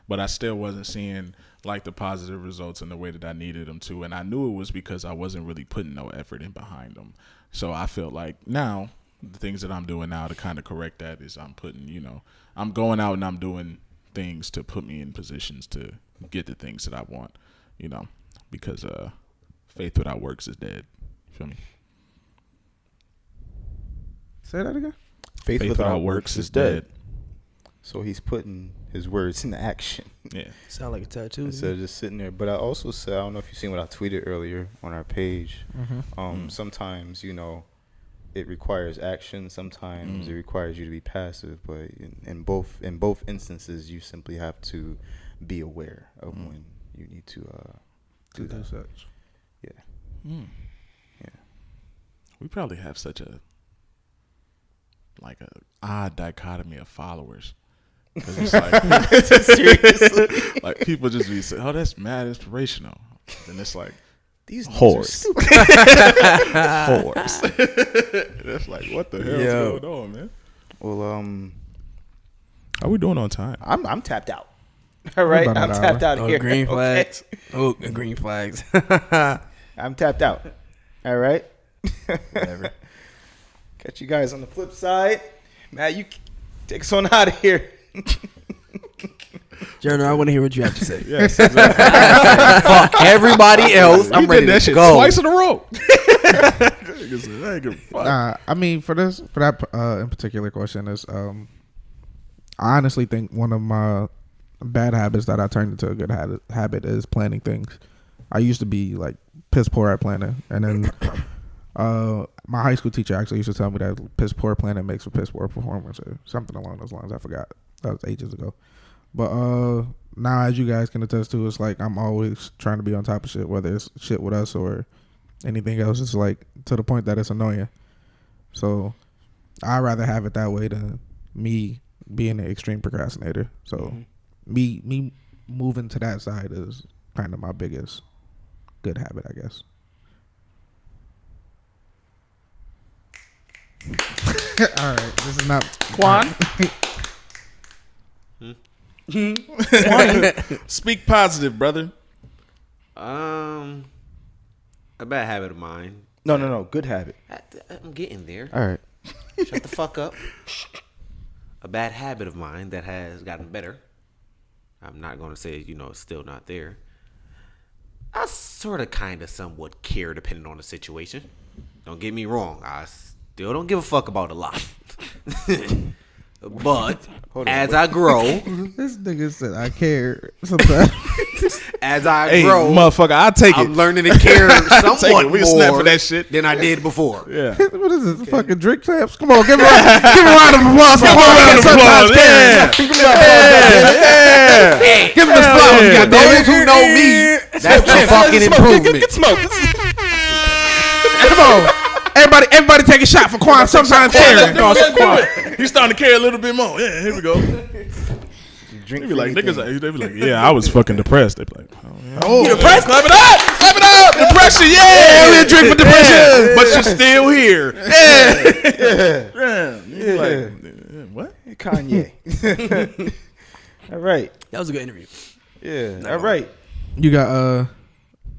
Speaker 2: but I still wasn't seeing like the positive results in the way that I needed them to, and I knew it was because I wasn't really putting no effort in behind them. So I felt like now the things that I'm doing now to kind of correct that is I'm putting, I'm going out and I'm doing things to put me in positions to get the things that I want, because faith without works is dead. You feel me?
Speaker 3: Say that again.
Speaker 5: Faith without works is dead.
Speaker 2: dead.
Speaker 5: So he's putting his words into action.
Speaker 2: Yeah.
Speaker 4: Sound like a tattoo.
Speaker 5: Instead of just sitting there. But I also said, I don't know if you've seen what I tweeted earlier on our page. Sometimes, it requires action. Sometimes it requires you to be passive. But in both instances, you simply have to be aware of when you need to do that.
Speaker 3: Such.
Speaker 5: Yeah.
Speaker 2: Yeah. We probably have such a odd dichotomy of followers. Because it's like, seriously, like people just be saying, "Oh, that's mad inspirational," and it's like
Speaker 5: These
Speaker 2: whores, whores. That's like, what the hell is going on, man?
Speaker 5: Well,
Speaker 2: How we doing on time?
Speaker 5: I'm tapped out. All right, I'm tapped out here.
Speaker 4: Green
Speaker 5: okay?
Speaker 4: flags. Oh, green flags.
Speaker 5: I'm tapped out. All right.
Speaker 4: Whatever.
Speaker 5: Catch you guys on the flip side. Matt, you take us on out of here.
Speaker 4: Jeremy, I want to hear what you have to say.
Speaker 2: Yes, exactly.
Speaker 1: Fuck everybody else. I'm ready
Speaker 2: that
Speaker 1: to
Speaker 2: shit
Speaker 1: go.
Speaker 2: twice in a row. I ain't give a fuck.
Speaker 3: Nah, I mean for that in particular question is I honestly think one of my bad habits that I turned into a good habit is planning things. I used to be like piss poor at planning, and then my high school teacher actually used to tell me that piss poor planning makes for piss poor performance or something along those lines. I forgot. That was ages ago. But now, as you guys can attest to, it's like I'm always trying to be on top of shit, whether it's shit with us or anything else. It's like to the point that it's annoying. So I'd rather have it that way than me being an extreme procrastinator. So me moving to that side is kind of my biggest good habit, I guess. All right, this is not
Speaker 2: Juan. Speak positive, brother.
Speaker 1: A bad habit of mine.
Speaker 5: No. Good habit.
Speaker 1: I'm getting there.
Speaker 5: All right.
Speaker 1: Shut the fuck up. A bad habit of mine that has gotten better. I'm not going to say, it's still not there. I sort of, kind of, somewhat care depending on the situation. Don't get me wrong. I still don't give a fuck about a lot. But as I grow,
Speaker 3: This nigga said I care sometimes.
Speaker 1: as I
Speaker 2: Hey,
Speaker 1: grow,
Speaker 2: motherfucker, I'll take it.
Speaker 1: I'm learning to care somewhat
Speaker 2: We can snap for
Speaker 1: more
Speaker 2: that shit.
Speaker 1: than I did before.
Speaker 2: Yeah.
Speaker 3: What is this? Fucking drink champs? Come on, give a round of applause.
Speaker 2: Give him a round of applause. Yeah.
Speaker 3: Give him his flowers.
Speaker 1: For
Speaker 3: goddamn
Speaker 1: those
Speaker 3: it.
Speaker 1: who know me, that's a fucking improvement.
Speaker 3: Come on. Everybody take a shot for Quan. Sometimes caring.
Speaker 2: He's starting to care a little bit more. Yeah, here we go.
Speaker 5: Drink
Speaker 2: They be like,
Speaker 5: anything.
Speaker 2: niggas, they be like, yeah, I was fucking depressed. They be like, oh, yeah.
Speaker 3: Oh,
Speaker 2: Depressed? Clap it up! Clap it up! Depression, yeah!
Speaker 3: we a drink for depression.
Speaker 2: But you're still here. Yeah. You be like, what?
Speaker 5: Kanye. All right.
Speaker 4: That was a good interview.
Speaker 5: Yeah. All right.
Speaker 3: You got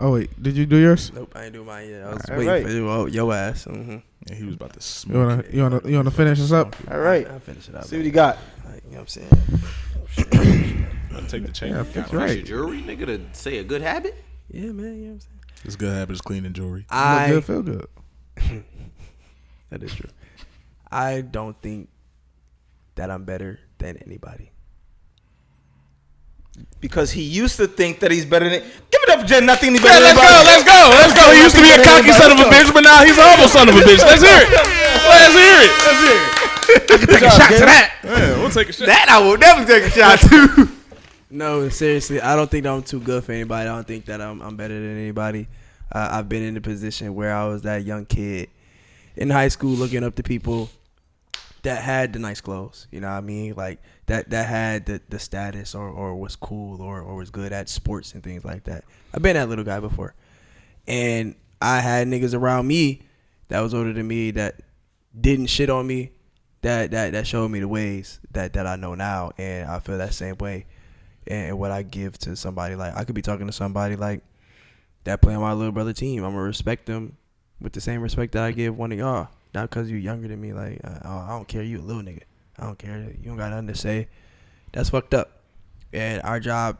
Speaker 3: Oh wait, did you do yours?
Speaker 4: Nope, I ain't do mine yet. I was
Speaker 5: All
Speaker 4: waiting
Speaker 5: right.
Speaker 4: for your ass.
Speaker 2: Yeah, he was about to
Speaker 3: You
Speaker 2: smoke.
Speaker 3: wanna finish this up?
Speaker 5: All right.
Speaker 4: I'll finish it up.
Speaker 5: See what he got.
Speaker 4: Like, you know what I'm saying?
Speaker 2: Take the chain.
Speaker 3: Yeah,
Speaker 1: Fix
Speaker 3: right.
Speaker 1: your jewelry, nigga, to say a good habit.
Speaker 4: Yeah, man. You know what I'm saying?
Speaker 2: It's good habits, cleaning jewelry.
Speaker 3: Look good, feel good.
Speaker 4: That is true. I don't think that I'm better than anybody.
Speaker 5: Because he used to think that he's better than. Give it up, Jen. Nothing better
Speaker 2: Yeah,
Speaker 5: than
Speaker 2: let's go. He used to be a cocky son of a bitch, but now he's a humble son of a bitch. Let's hear it.
Speaker 3: Take a shot to that.
Speaker 2: Yeah, we'll take a shot.
Speaker 5: That I will never take a shot to.
Speaker 4: No, seriously, I don't think that I'm too good for anybody. I don't think that I'm better than anybody. I've been in a position where I was that young kid in high school looking up to people that had the nice clothes. You know what I mean? Like that had the status or was cool or was good at sports and things like that. I've been that little guy before. And I had niggas around me that was older than me that didn't shit on me, that showed me the ways that I know now. And I feel that same way. And what I give to somebody, like I could be talking to somebody like that playing my little brother team. I'm gonna respect them with the same respect that I give one of y'all. Not because you're younger than me. Like I don't care. You a little nigga. I don't care. You don't got nothing to say. That's fucked up. And our job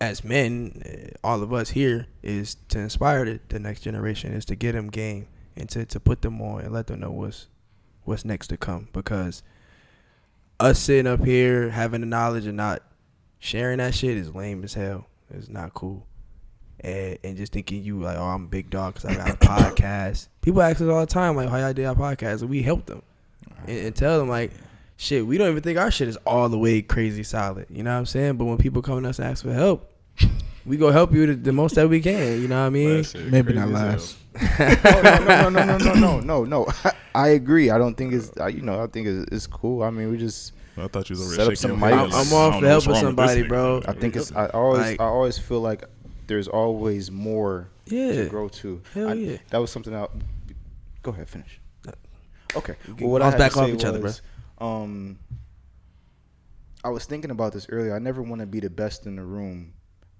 Speaker 4: as men, all of us here, is to inspire the next generation. Is to get them game and to put them on and let them know what's next to come. Because us sitting up here having the knowledge and not sharing that shit is lame as hell. It's not cool. And just thinking you like, oh, I'm a big dog because I got a podcast. People ask us all the time, like, how y'all do our podcast? And we help them and tell them, like, shit, we don't even think our shit is all the way crazy solid. You know what I'm saying? But when people come to us and ask for help, we go help you the most that we can. You know what I mean?
Speaker 3: Maybe not last.
Speaker 5: No. I agree. I don't think it's. I think it's cool. I mean, we just.
Speaker 2: I thought you was
Speaker 5: Set
Speaker 2: already
Speaker 5: up some
Speaker 2: shaking your head.
Speaker 5: mics.
Speaker 4: I'm all for helping somebody, bro.
Speaker 5: I think it's. I always feel like there's always more to grow to.
Speaker 4: Hell yeah.
Speaker 5: That was something I. Go ahead, finish. Okay.
Speaker 4: Well, what I had back to say off each other, bro.
Speaker 5: I was thinking about this earlier. I never want to be the best in the room,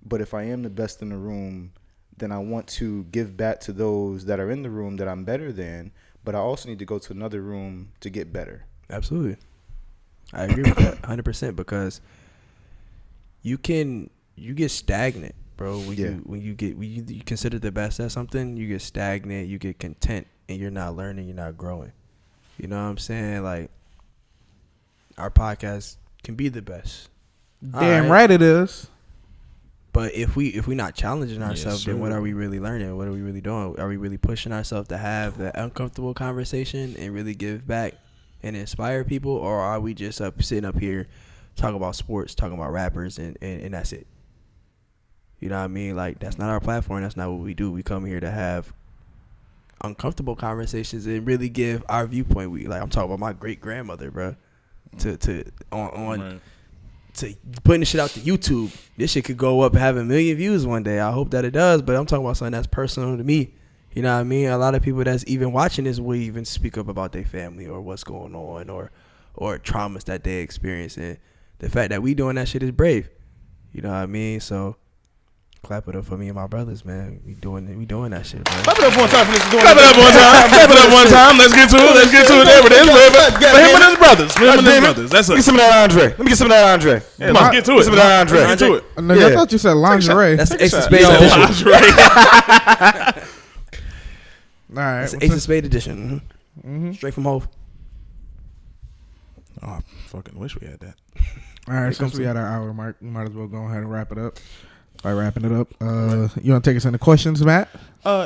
Speaker 5: but if I am the best in the room, then I want to give back to those that are in the room that I'm better than. But I also need to go to another room to get better.
Speaker 4: Absolutely. I agree with that 100% because you get stagnant, bro. When you consider the best at something, you get stagnant, you get content, and you're not learning, you're not growing. You know what I'm saying? Like our podcast can be the best.
Speaker 3: Damn right it is.
Speaker 4: But if we not challenging ourselves, then what are we really learning? What are we really doing? Are we really pushing ourselves to have that uncomfortable conversation and really give back and inspire people, or are we just sitting up here talking about sports, talking about rappers, and that's it? You know what I mean? Like, that's not our platform. That's not what we do. We come here to have uncomfortable conversations and really give our viewpoint. I'm talking about my great grandmother, bro. To putting this shit out to YouTube. This shit could go up and have 1 million views one day. I hope that it does, but I'm talking about something that's personal to me. You know what I mean? A lot of people that's even watching this will even speak up about their family or what's going on or traumas that they experience. And the fact that we doing that shit is brave. You know what I mean? So clap it up for me and my brothers, man. We doing that shit, bro.
Speaker 5: Clap it up one time for this.
Speaker 2: Clap it up one time. Clap it up one time. Let's get to it. There it is. For him and his brothers. That's
Speaker 5: Let me get
Speaker 2: it.
Speaker 5: some of that Andre.
Speaker 2: Yeah, let's get to it.
Speaker 5: Get some of that Andre.
Speaker 2: Let's get to it.
Speaker 3: No, I thought you said lingerie.
Speaker 4: That's Ace of
Speaker 2: He
Speaker 4: Spades
Speaker 2: said
Speaker 4: edition.
Speaker 2: lingerie.
Speaker 3: All right.
Speaker 4: That's Ace of Spades edition. Straight from Hove.
Speaker 2: Oh, I fucking wish we had that.
Speaker 3: All right, since we had our hour mark, we might as well go ahead and wrap it up. By wrapping it up, you want to take us into questions, Matt?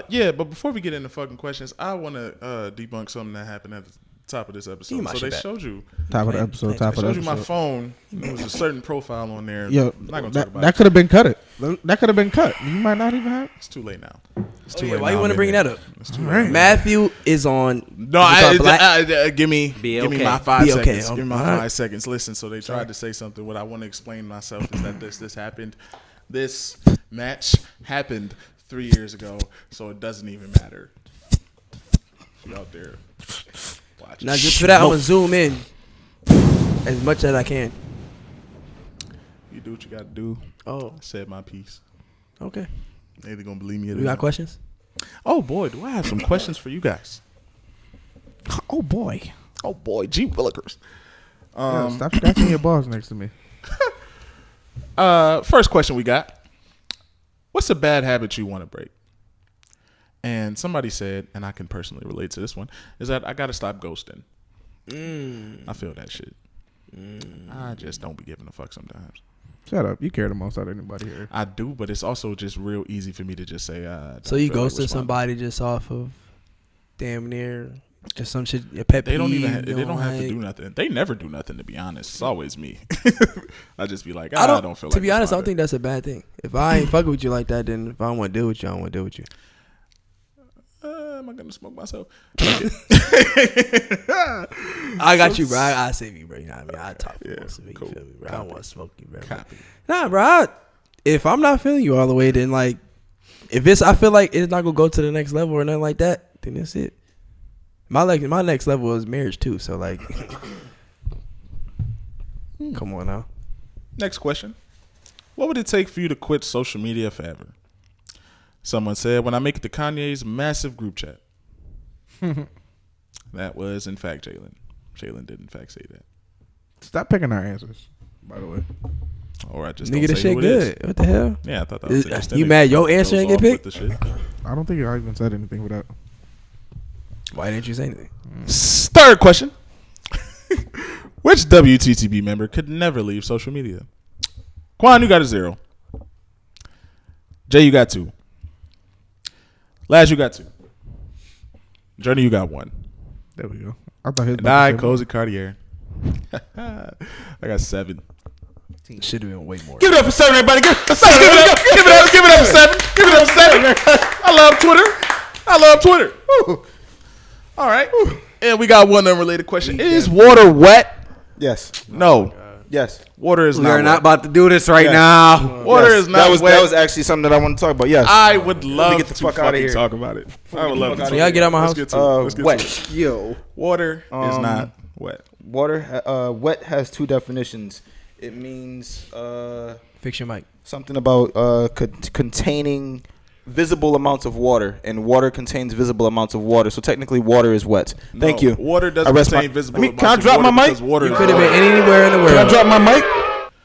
Speaker 2: Yeah, but before we get into fucking questions, I want to debunk something that happened at the top of this episode. So they showed you.
Speaker 3: Top of the episode.
Speaker 2: They showed you my phone. There was a certain profile on there.
Speaker 3: Yo,
Speaker 2: I'm not gonna talk about
Speaker 3: that could have been cut. That could have been cut. You might not even have.
Speaker 2: It's too late now. It's
Speaker 4: Oh,
Speaker 2: too
Speaker 4: yeah,
Speaker 2: late
Speaker 4: why you
Speaker 2: now.
Speaker 4: want to bring that up?
Speaker 2: It's too
Speaker 3: Right.
Speaker 2: late.
Speaker 4: Matthew is on.
Speaker 2: No, give me my 5
Speaker 4: Be
Speaker 2: seconds.
Speaker 4: okay.
Speaker 2: Give me my
Speaker 4: Alright.
Speaker 2: 5 seconds. Listen, so they tried to say something. What I want to explain myself is that this happened. This match happened 3 years ago, so it doesn't even matter. If you out there watching.
Speaker 4: Now, just for that, I'm going to zoom in as much as I can.
Speaker 2: You do what you got to do.
Speaker 4: Oh,
Speaker 2: I said my piece.
Speaker 4: okay.
Speaker 2: They either gonna believe me or
Speaker 4: We got questions?
Speaker 2: Oh boy, do I have some questions for you guys?
Speaker 3: Oh boy.
Speaker 2: Oh boy, G Willikers.
Speaker 3: Yeah, stop scratching your balls next to me.
Speaker 2: First question we got. What's a bad habit you want to break? And somebody said, and I can personally relate to this one, is that I gotta stop ghosting. I feel that shit. I just don't be giving a fuck sometimes.
Speaker 3: Shut up. You care the most out of anybody here.
Speaker 2: I do, but it's also just real easy for me to just say.
Speaker 4: So you
Speaker 2: feel like
Speaker 4: ghosted
Speaker 2: responding.
Speaker 4: somebody just off of damn near just some shit. Your pet
Speaker 2: They don't
Speaker 4: peeve,
Speaker 2: even. They
Speaker 4: you
Speaker 2: don't have to
Speaker 4: like.
Speaker 2: do nothing. They never do nothing. To be honest, it's always me. I just be like,
Speaker 4: I don't
Speaker 2: feel like.
Speaker 4: To be honest, I don't
Speaker 2: responding.
Speaker 4: think that's a bad thing. If I ain't fucking with you like that, then if I don't want to deal with you, I don't want to deal with you.
Speaker 2: Am I gonna smoke myself?
Speaker 4: I got you, bro. I save you, bro. You know what I mean? I talk for
Speaker 2: Yeah,
Speaker 4: most of it.
Speaker 2: cool.
Speaker 4: You feel me, bro? I don't want to smoke you, bro.
Speaker 2: Copy.
Speaker 4: Nah, bro. If I'm not feeling you all the way, then like, I feel like it's not gonna go to the next level or nothing like that, then that's it. My next level is marriage too. So like, come on now.
Speaker 2: Next question. What would it take for you to quit social media forever? Someone said, when I make it to Kanye's massive group chat. That was, in fact, Jalen. Jalen did, in fact, say that.
Speaker 3: Stop picking our answers, by the way.
Speaker 2: Or I just
Speaker 4: Nigga,
Speaker 2: don't
Speaker 4: the
Speaker 2: say
Speaker 4: shit
Speaker 2: who it is.
Speaker 4: good. What the hell?
Speaker 2: Yeah, I thought that was
Speaker 4: You
Speaker 2: interesting.
Speaker 4: mad your
Speaker 2: It
Speaker 4: answer
Speaker 2: goes
Speaker 4: ain't get
Speaker 2: off with
Speaker 4: picked?
Speaker 2: the shit.
Speaker 3: I don't think I even said anything with that.
Speaker 4: Why didn't you say anything?
Speaker 2: Third question. Which WTTB member could never leave social media? Quan, you got a 0. Jay, you got 2. Laz, you got 2. Journey, you got 1.
Speaker 3: There we go. I thought his.
Speaker 2: And I, Cozy Cartier. I got 7.
Speaker 4: Should have been way more.
Speaker 2: Give it up for 7, everybody. Give it up for 7. Give it up for 7. Give it up for 7. I love Twitter. Woo. All right. And we got one unrelated question. Is water wet?
Speaker 5: Yes.
Speaker 2: No.
Speaker 5: Yes.
Speaker 2: Water is
Speaker 1: We
Speaker 2: not
Speaker 1: are
Speaker 2: wet.
Speaker 1: not about to do this right
Speaker 5: Yes.
Speaker 1: now.
Speaker 2: Water
Speaker 5: Yes.
Speaker 2: is not wet.
Speaker 5: That was actually something that I want to talk about. Yes.
Speaker 2: I would love
Speaker 5: get the
Speaker 2: to
Speaker 5: fuck outta
Speaker 2: fucking
Speaker 5: here.
Speaker 2: talk about it. I would love to.
Speaker 4: Can y'all get out my house?
Speaker 2: Let's get to it. Let's get to
Speaker 5: wet.
Speaker 2: it.
Speaker 5: Yo.
Speaker 2: Water is not wet.
Speaker 5: Water. Wet has 2 definitions. It means
Speaker 4: Fix your mic.
Speaker 5: something about containing visible amounts of water, and water contains visible amounts of water. So technically, water is wet. Thank
Speaker 2: No,
Speaker 5: you.
Speaker 2: Water
Speaker 5: I
Speaker 2: doesn't
Speaker 5: rest
Speaker 2: contain
Speaker 5: my-
Speaker 2: visible
Speaker 5: I mean,
Speaker 2: amounts
Speaker 5: can I
Speaker 2: of
Speaker 5: drop
Speaker 2: water
Speaker 5: my mic?
Speaker 2: because water
Speaker 4: You
Speaker 2: is
Speaker 4: could have
Speaker 2: wet.
Speaker 4: been anywhere in the world.
Speaker 5: Can I drop my mic?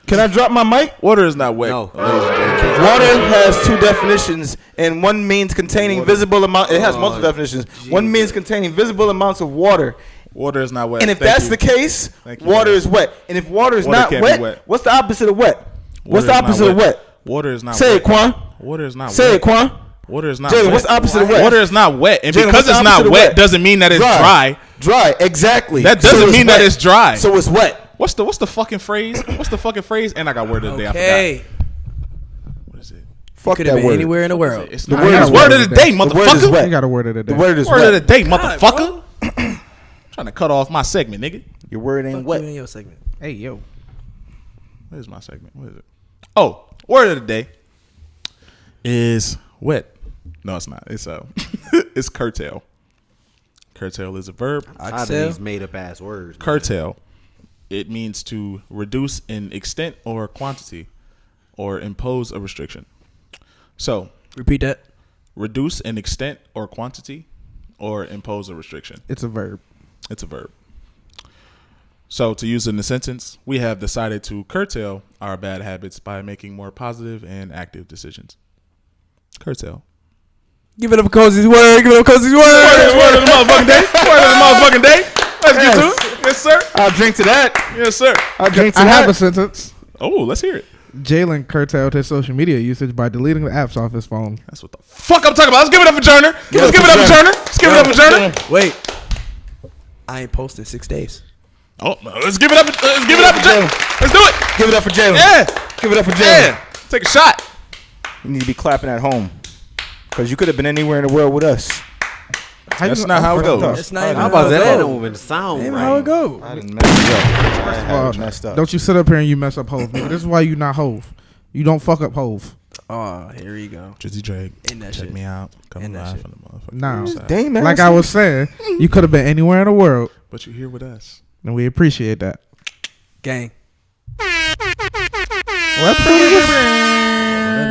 Speaker 5: Can I drop my mic?
Speaker 2: Water is not wet.
Speaker 1: No.
Speaker 2: ladies and gentlemen.
Speaker 5: Water has 2 definitions, and one means containing visible amount. It has multiple definitions. One means containing visible amounts of water.
Speaker 2: Water is not wet.
Speaker 5: And if
Speaker 2: Thank
Speaker 5: that's
Speaker 2: you.
Speaker 5: the case,
Speaker 2: Thank you,
Speaker 5: water
Speaker 2: man.
Speaker 5: is wet. And if water is
Speaker 2: Water
Speaker 5: not
Speaker 2: can't be
Speaker 5: wet,
Speaker 2: wet.
Speaker 5: what's the opposite of wet? What's
Speaker 2: Water
Speaker 5: the
Speaker 2: is not
Speaker 5: opposite of wet?
Speaker 2: Water is not
Speaker 5: Say
Speaker 2: wet.
Speaker 5: it, Quan.
Speaker 2: Water is not
Speaker 5: Say
Speaker 2: wet.
Speaker 5: it, Quan.
Speaker 2: Water is not
Speaker 5: Jalen,
Speaker 2: wet.
Speaker 5: what's the opposite of wet?
Speaker 2: Water is not wet. And
Speaker 5: Jalen,
Speaker 2: because
Speaker 5: what's the
Speaker 2: it's not
Speaker 5: opposite of
Speaker 2: wet
Speaker 5: wet?
Speaker 2: doesn't mean that it's dry.
Speaker 5: Dry, exactly.
Speaker 2: That doesn't
Speaker 5: it's
Speaker 2: mean that
Speaker 5: wet.
Speaker 2: it's dry.
Speaker 5: So it's wet.
Speaker 2: What's the fucking phrase? What's the fucking phrase? And I got word of the day. I
Speaker 4: Okay.
Speaker 2: forgot. What is it?
Speaker 5: Fuck
Speaker 4: Could
Speaker 5: that
Speaker 4: have been
Speaker 5: word.
Speaker 4: anywhere in the world.
Speaker 2: It's
Speaker 3: The
Speaker 2: not.
Speaker 3: word
Speaker 2: It's
Speaker 3: is
Speaker 2: word
Speaker 3: wet.
Speaker 2: of the day,
Speaker 5: The word is
Speaker 2: motherfucker.
Speaker 5: wet.
Speaker 3: You got a word of the day.
Speaker 5: The word is
Speaker 2: Word of the
Speaker 5: wet.
Speaker 2: day, motherfucker. Trying to cut off my segment, nigga.
Speaker 5: Your word ain't
Speaker 4: Fuck
Speaker 5: wet.
Speaker 4: you in your segment.
Speaker 3: Hey, yo.
Speaker 2: What is my segment? What is it? Oh, word of the day is wet. No, it's not. It's it's curtail. Curtail is a verb.
Speaker 1: Out of
Speaker 4: Oxtail?
Speaker 1: these made up ass words. man.
Speaker 2: Curtail. It means to reduce in extent or quantity, or impose a restriction. So,
Speaker 4: Repeat that.
Speaker 2: reduce in extent or quantity, or impose a restriction.
Speaker 3: It's a verb.
Speaker 2: It's a verb. So, to use in the sentence, we have decided to curtail our bad habits by making more positive and active decisions. Curtail.
Speaker 4: Give it up for Cozy's word. Give it up for Cozy's word.
Speaker 2: Word of the motherfucking day. Word of the motherfucking day. Let's get to it. Yes, sir.
Speaker 5: I'll drink to that.
Speaker 2: Yes, sir.
Speaker 5: I'll drink to
Speaker 3: I have a
Speaker 5: that.
Speaker 3: sentence.
Speaker 2: Oh, let's hear it.
Speaker 3: Jalen curtailed his social media usage by deleting the apps off his phone.
Speaker 2: That's what the fuck I'm talking about. Let's give it up for Turner. Let's give it up for Turner. Let's give it up for Turner.
Speaker 4: Wait. I ain't posted 6 days.
Speaker 2: Oh, let's give it up. Let's give it up for Jalen. Let's do it.
Speaker 5: Give it up for Jalen.
Speaker 2: Yeah.
Speaker 5: Give it up for Jalen.
Speaker 2: Yeah. Take a shot.
Speaker 5: You need to be clapping at home. Because you could have been anywhere in the world with us.
Speaker 2: That's not how it goes.
Speaker 4: It's not even
Speaker 1: I'm about to say
Speaker 4: how
Speaker 1: that
Speaker 4: it
Speaker 1: don't
Speaker 4: go.
Speaker 1: even sound
Speaker 4: Ain't
Speaker 1: right.
Speaker 4: how it go.
Speaker 5: I done messed up. I had messed up.
Speaker 3: Don't you sit up here and you mess up Hove, nigga. This is why you not Hove. You don't fuck up Hove.
Speaker 4: Oh, here you go.
Speaker 2: Drizzy Drake.
Speaker 4: In that
Speaker 2: Check
Speaker 4: shit.
Speaker 2: me out. Come
Speaker 4: In that
Speaker 2: live
Speaker 4: shit.
Speaker 2: from the motherfucker.
Speaker 3: Nah.
Speaker 2: side.
Speaker 5: Dang, man.
Speaker 3: Like I was saying, you could have been anywhere in the world,
Speaker 2: But you're here with us.
Speaker 3: and we appreciate that.
Speaker 4: Gang.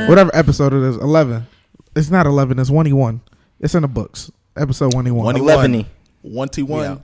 Speaker 3: Whatever episode it is, 11. It's not 11. It's 1E1. It's in the books. Episode 1E1.
Speaker 5: 11.
Speaker 2: 1T1.